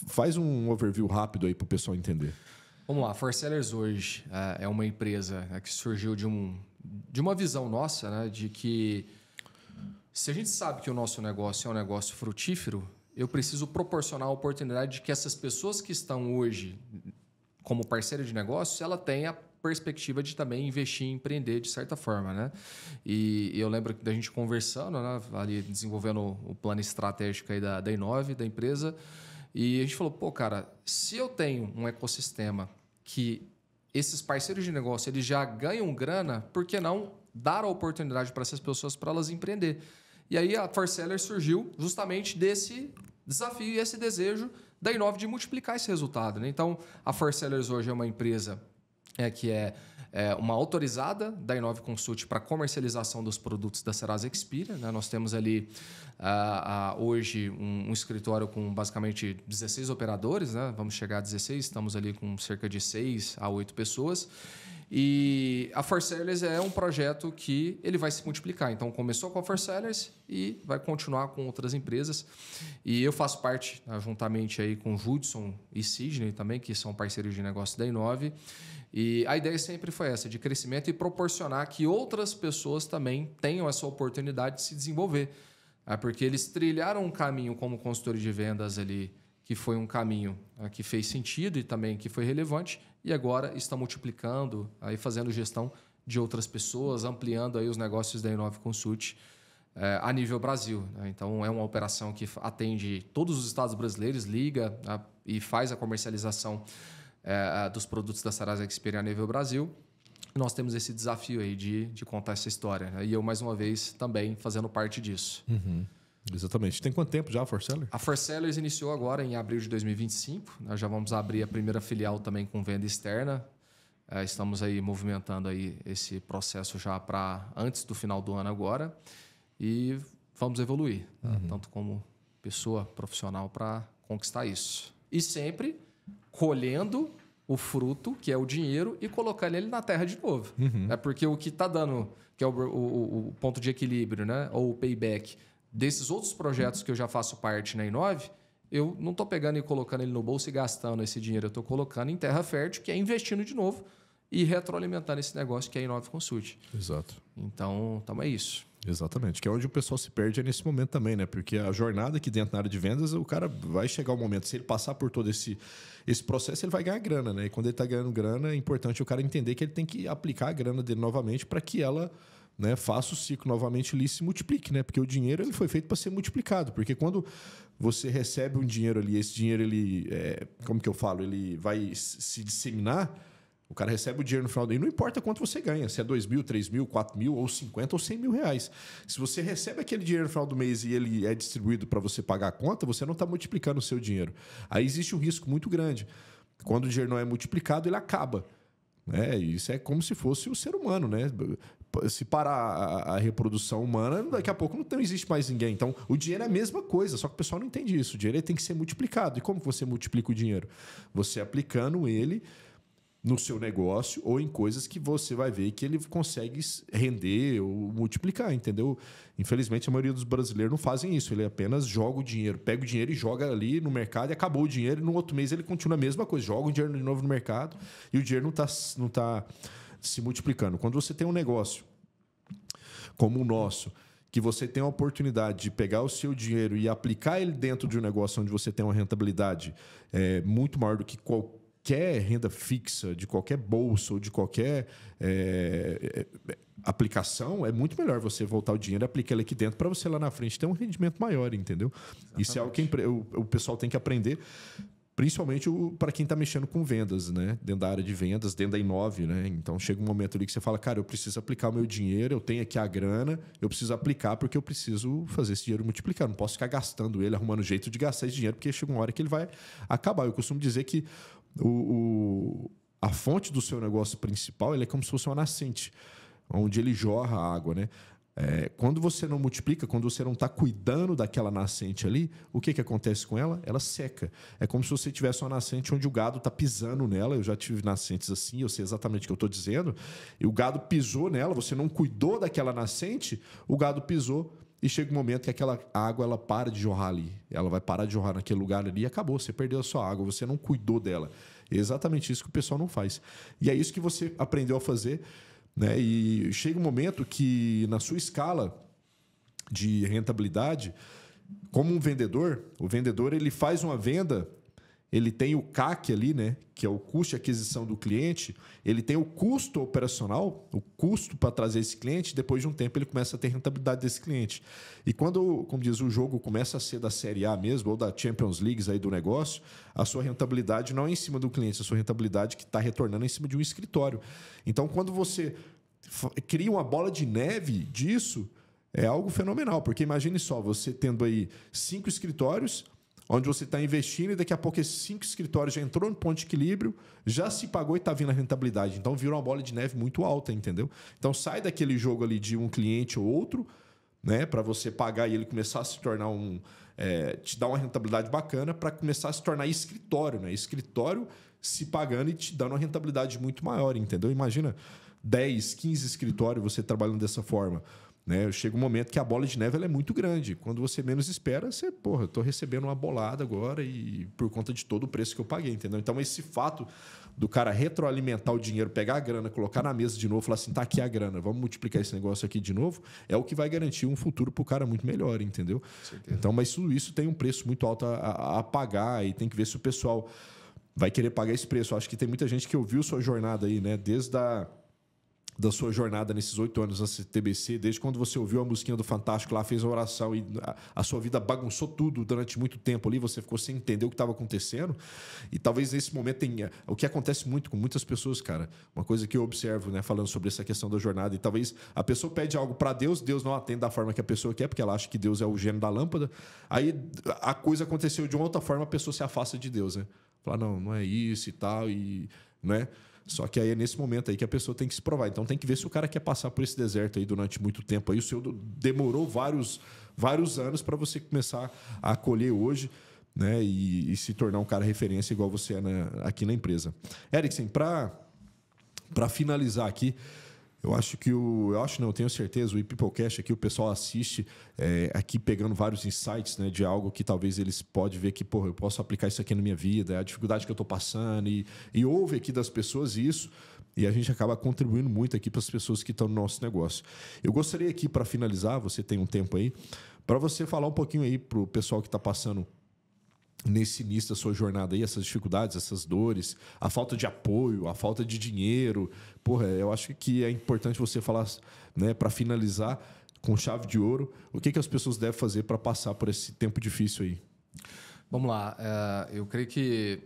Faz um overview rápido aí para o pessoal entender. Vamos lá, a ForSellers hoje é uma empresa que surgiu de uma visão nossa, né, de que se a gente sabe que o nosso negócio é um negócio frutífero, eu preciso proporcionar a oportunidade de que essas pessoas que estão hoje como parceiro de negócio, ela tenha a perspectiva de também investir e empreender de certa forma, né? E eu lembro da gente conversando, né, ali desenvolvendo o plano estratégico aí da Inove, da empresa. E a gente falou, pô, cara, se eu tenho um ecossistema que esses parceiros de negócio eles já ganham grana, por que não dar a oportunidade para essas pessoas para elas empreender? E aí a ForSeller surgiu justamente desse desafio e esse desejo da Inove de multiplicar esse resultado, né? Então, a ForSellers hoje é uma empresa que é uma autorizada da Inove Consult para comercialização dos produtos da Serasa Experian, né? Nós temos ali hoje um escritório com basicamente 16 operadores, né? Vamos chegar a 16, estamos ali com cerca de 6 a 8 pessoas. E a ForSellers é um projeto que ele vai se multiplicar. Então, começou com a ForSellers e vai continuar com outras empresas. E eu faço parte, juntamente aí com o Judson e Sidney também, que são parceiros de negócio da Inove. E a ideia sempre foi essa, de crescimento e proporcionar que outras pessoas também tenham essa oportunidade de se desenvolver. Porque eles trilharam um caminho como consultores de vendas ali, que foi um caminho que fez sentido e também que foi relevante, e agora estão multiplicando, aí fazendo gestão de outras pessoas, ampliando aí os negócios da Inove Consult a nível Brasil, né? Então, é uma operação que atende todos os estados brasileiros, liga e faz a comercialização dos produtos da Serasa Experian a nível Brasil. Nós temos esse desafio aí de contar essa história, né? E eu, mais uma vez, também fazendo parte disso. Uhum. Exatamente. Tem quanto tempo já a ForSeller? A ForSellers iniciou agora em abril de 2025. Nós já vamos abrir a primeira filial também com venda externa. Estamos aí movimentando aí esse processo já para antes do final do ano agora. E vamos evoluir, tanto como pessoa profissional, para conquistar isso. E sempre colhendo o fruto, que é o dinheiro, e colocando ele na terra de novo. Porque o que está dando, que é o ponto de equilíbrio, né? Ou o payback desses outros projetos que eu já faço parte na Inove, eu não estou pegando e colocando ele no bolso e gastando esse dinheiro. Eu estou colocando em terra fértil, que é investindo de novo e retroalimentando esse negócio que é a Inove Consult. Exato. Então é isso. Exatamente, que é onde o pessoal se perde nesse momento também, né? Porque a jornada aqui dentro na área de vendas, o cara vai chegar um momento, se ele passar por todo esse processo, ele vai ganhar grana, né? E quando ele está ganhando grana, é importante o cara entender que ele tem que aplicar a grana dele novamente para que ela, né, faça o ciclo novamente ali e se multiplique, né? Porque o dinheiro ele foi feito para ser multiplicado. Porque quando você recebe um dinheiro ali, esse dinheiro, ele, como que eu falo, ele vai se disseminar. O cara recebe o dinheiro no final do mês, não importa quanto você ganha, se é 2 mil, 3 mil, 4 mil, ou 50 ou 100 mil reais. Se você recebe aquele dinheiro no final do mês e ele é distribuído para você pagar a conta, você não está multiplicando o seu dinheiro. Aí existe um risco muito grande. Quando o dinheiro não é multiplicado, ele acaba. Isso é como se fosse o ser humano, né? Se parar a reprodução humana, daqui a pouco não existe mais ninguém. Então, o dinheiro é a mesma coisa, só que o pessoal não entende isso. O dinheiro tem que ser multiplicado. E como você multiplica o dinheiro? Você aplicando ele no seu negócio ou em coisas que você vai ver que ele consegue render ou multiplicar, entendeu? Infelizmente, a maioria dos brasileiros não fazem isso. Ele apenas joga o dinheiro, pega o dinheiro e joga ali no mercado e acabou o dinheiro. E no outro mês ele continua a mesma coisa, joga o dinheiro de novo no mercado e o dinheiro não tá se multiplicando. Quando você tem um negócio como o nosso, que você tem a oportunidade de pegar o seu dinheiro e aplicar ele dentro de um negócio onde você tem uma rentabilidade muito maior do que qualquer renda fixa, de qualquer bolsa ou de qualquer aplicação, é muito melhor você voltar o dinheiro e aplicar ele aqui dentro para você lá na frente ter um rendimento maior, entendeu? Exatamente. Isso é algo que o pessoal tem que aprender, principalmente para quem está mexendo com vendas, né? Dentro da área de vendas, dentro da Inove, né? Então chega um momento ali que você fala, cara, eu preciso aplicar o meu dinheiro, eu tenho aqui a grana, eu preciso aplicar porque eu preciso fazer esse dinheiro multiplicar. Não posso ficar gastando ele, arrumando jeito de gastar esse dinheiro, porque chega uma hora que ele vai acabar. Eu costumo dizer que a fonte do seu negócio principal ele é como se fosse uma nascente, onde ele jorra a água, né? Quando você não multiplica, quando você não está cuidando daquela nascente ali, o que acontece com ela? Ela seca. É como se você tivesse uma nascente onde o gado está pisando nela. Eu já tive nascentes assim, eu sei exatamente o que eu estou dizendo. E o gado pisou nela, você não cuidou daquela nascente, o gado pisou e chega um momento que aquela água ela para de jorrar ali. Ela vai parar de jorrar naquele lugar ali e acabou. Você perdeu a sua água, você não cuidou dela. É exatamente isso que o pessoal não faz. E é isso que você aprendeu a fazer, né? E chega um momento que, na sua escala de rentabilidade, como um vendedor, o vendedor ele faz uma venda, ele tem o CAC ali, né? Que é o custo de aquisição do cliente, ele tem o custo operacional, o custo para trazer esse cliente, depois de um tempo ele começa a ter rentabilidade desse cliente. E quando, como diz, o jogo começa a ser da Série A mesmo, ou da Champions League aí do negócio, a sua rentabilidade não é em cima do cliente, a sua rentabilidade que está retornando é em cima de um escritório. Então, quando você cria uma bola de neve disso, é algo fenomenal, porque imagine só, você tendo aí 5 escritórios, onde você está investindo e daqui a pouco esses 5 escritórios já entrou no ponto de equilíbrio, já se pagou e está vindo a rentabilidade. Então, vira uma bola de neve muito alta, entendeu? Então, sai daquele jogo ali de um cliente ou outro, né, para você pagar e ele começar a se tornar te dar uma rentabilidade bacana, para começar a se tornar escritório, né? Escritório se pagando e te dando uma rentabilidade muito maior, entendeu? Imagina 10, 15 escritórios você trabalhando dessa forma, né? Chega um momento que a bola de neve ela é muito grande. Quando você menos espera, você, eu estou recebendo uma bolada agora e por conta de todo o preço que eu paguei, entendeu? Então, esse fato do cara retroalimentar o dinheiro, pegar a grana, colocar na mesa de novo, falar assim, tá aqui a grana, vamos multiplicar esse negócio aqui de novo, é o que vai garantir um futuro para o cara muito melhor, entendeu? Então, mas tudo isso tem um preço muito alto a pagar e tem que ver se o pessoal vai querer pagar esse preço. Eu acho que tem muita gente que ouviu sua jornada aí, né? Desde da sua jornada nesses 8 anos na CTBC, desde quando você ouviu a musiquinha do Fantástico lá, fez a oração e a sua vida bagunçou tudo durante muito tempo ali, você ficou sem entender o que estava acontecendo. E talvez nesse momento tenha... O que acontece muito com muitas pessoas, cara, uma coisa que eu observo, né, falando sobre essa questão da jornada, e talvez a pessoa pede algo para Deus, Deus não atende da forma que a pessoa quer, porque ela acha que Deus é o gênio da lâmpada. Aí a coisa aconteceu de uma outra forma, a pessoa se afasta de Deus, né? Fala, não é isso e tal, e... né? Só que aí é nesse momento aí que a pessoa tem que se provar. Então tem que ver se o cara quer passar por esse deserto aí durante muito tempo. Aí o seu demorou vários anos para você começar a colher hoje, né? E se tornar um cara referência igual você é aqui na empresa. Eriksen, para finalizar aqui, eu tenho certeza, o Peoplecast aqui, o pessoal assiste aqui pegando vários insights, né, de algo que talvez eles podem ver que, eu posso aplicar isso aqui na minha vida, a dificuldade que eu estou passando, e ouve aqui das pessoas isso, e a gente acaba contribuindo muito aqui para as pessoas que estão no nosso negócio. Eu gostaria aqui, para finalizar, você tem um tempo aí, para você falar um pouquinho aí para o pessoal que está passando nesse início da sua jornada aí, essas dificuldades, essas dores, a falta de apoio, a falta de dinheiro. Eu acho que é importante você falar, né, para finalizar com chave de ouro, o que as pessoas devem fazer para passar por esse tempo difícil aí. Vamos lá. Eu creio que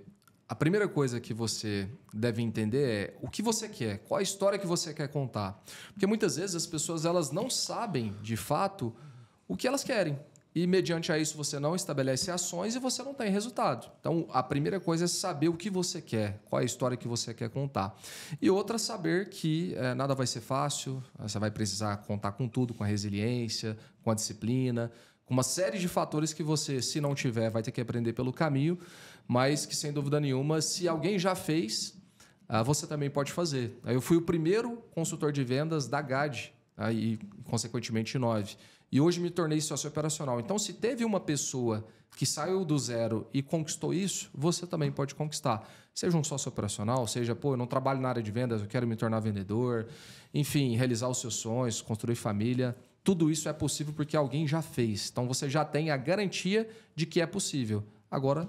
a primeira coisa que você deve entender é o que você quer, qual a história que você quer contar. Porque muitas vezes as pessoas elas não sabem, de fato, o que elas querem. E, mediante a isso, você não estabelece ações e você não tem resultado. Então, a primeira coisa é saber o que você quer, qual é a história que você quer contar. E outra, saber que nada vai ser fácil, você vai precisar contar com tudo, com a resiliência, com a disciplina, com uma série de fatores que você, se não tiver, vai ter que aprender pelo caminho, mas que, sem dúvida nenhuma, se alguém já fez, você também pode fazer. Eu fui o primeiro consultor de vendas da GAD, e, consequentemente, Inove. e hoje me tornei sócio operacional. Então, se teve uma pessoa que saiu do zero e conquistou isso, você também pode conquistar. Seja um sócio operacional, seja, pô, eu não trabalho na área de vendas, eu quero me tornar vendedor, enfim, realizar os seus sonhos, construir família. Tudo isso é possível porque alguém já fez. Então, você já tem a garantia de que é possível. Agora,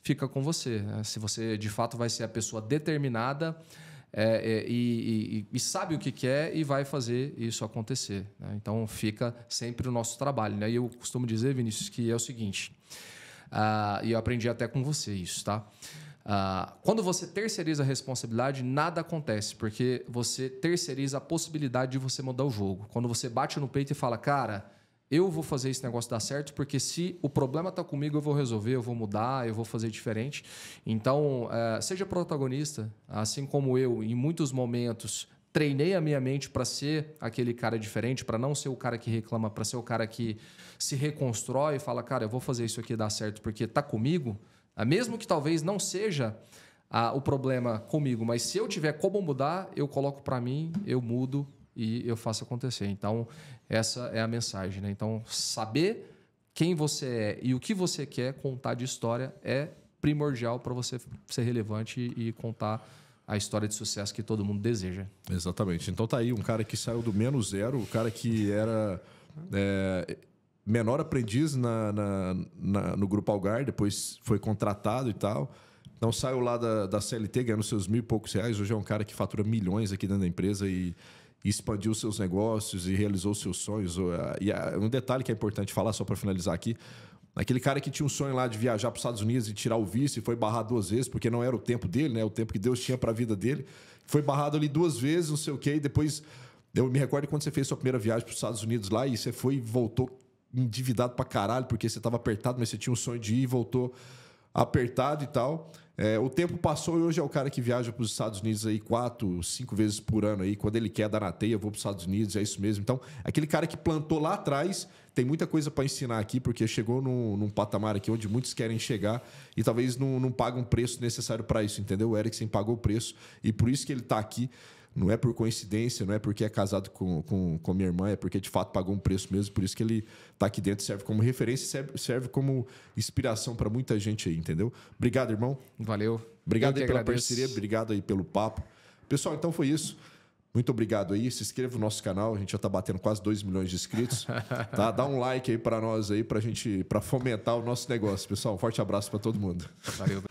fica com você, né? Se você, de fato, vai ser a pessoa determinada e sabe o que quer e vai fazer isso acontecer, né? Então, fica sempre o nosso trabalho, né? E eu costumo dizer, Vinícius, que é o seguinte, e eu aprendi até com você isso, tá? Quando você terceiriza a responsabilidade, nada acontece, porque você terceiriza a possibilidade de você mudar o jogo. Quando você bate no peito e fala, cara, eu vou fazer esse negócio dar certo, porque se o problema está comigo, eu vou resolver, eu vou mudar, eu vou fazer diferente. Então, seja protagonista, assim como eu, em muitos momentos, treinei a minha mente para ser aquele cara diferente, para não ser o cara que reclama, para ser o cara que se reconstrói e fala, cara, eu vou fazer isso aqui dar certo porque está comigo. Mesmo que talvez não seja o problema comigo, mas se eu tiver como mudar, eu coloco para mim, eu mudo e eu faço acontecer. Então, essa é a mensagem, né? Então, saber quem você é e o que você quer contar de história é primordial para você ser relevante e contar a história de sucesso que todo mundo deseja. Exatamente. Então tá aí um cara que saiu do menos zero, o cara que era menor aprendiz no Grupo Algar, depois foi contratado e tal. Então saiu lá da CLT ganhando seus R$1.000 e poucos. Hoje é um cara que fatura milhões aqui dentro da empresa e expandiu seus negócios e realizou seus sonhos. Um detalhe que é importante falar, só para finalizar aqui, aquele cara que tinha um sonho lá de viajar para os Estados Unidos e tirar o visto e foi barrado 2 vezes, porque não era o tempo dele, né? O tempo que Deus tinha para a vida dele. Foi barrado ali 2 vezes, não sei o quê, e depois... Eu me recordo quando você fez sua primeira viagem para os Estados Unidos lá e você foi e voltou endividado para caralho, porque você estava apertado, mas você tinha um sonho de ir e voltou apertado e tal. O tempo passou e hoje é o cara que viaja para os Estados Unidos aí 4, 5 vezes por ano. Aí, quando ele quer dar na teia, eu vou para os Estados Unidos, é isso mesmo. Então, aquele cara que plantou lá atrás tem muita coisa para ensinar aqui, porque chegou num patamar aqui onde muitos querem chegar e talvez não pagam o preço necessário para isso, entendeu? O Erickson pagou o preço e por isso que ele está aqui. Não é por coincidência, não é porque é casado com minha irmã, é porque de fato pagou um preço mesmo. Por isso que ele está aqui dentro, serve como referência, serve como inspiração para muita gente aí, entendeu? Obrigado, irmão. Valeu. Obrigado aí pela parceria, obrigado aí pelo papo. Pessoal, então foi isso. Muito obrigado aí. Se inscreva no nosso canal, a gente já está batendo quase 2 milhões de inscritos. Tá? Dá um like aí para nós aí, para fomentar o nosso negócio. Pessoal, um forte abraço para todo mundo. Valeu.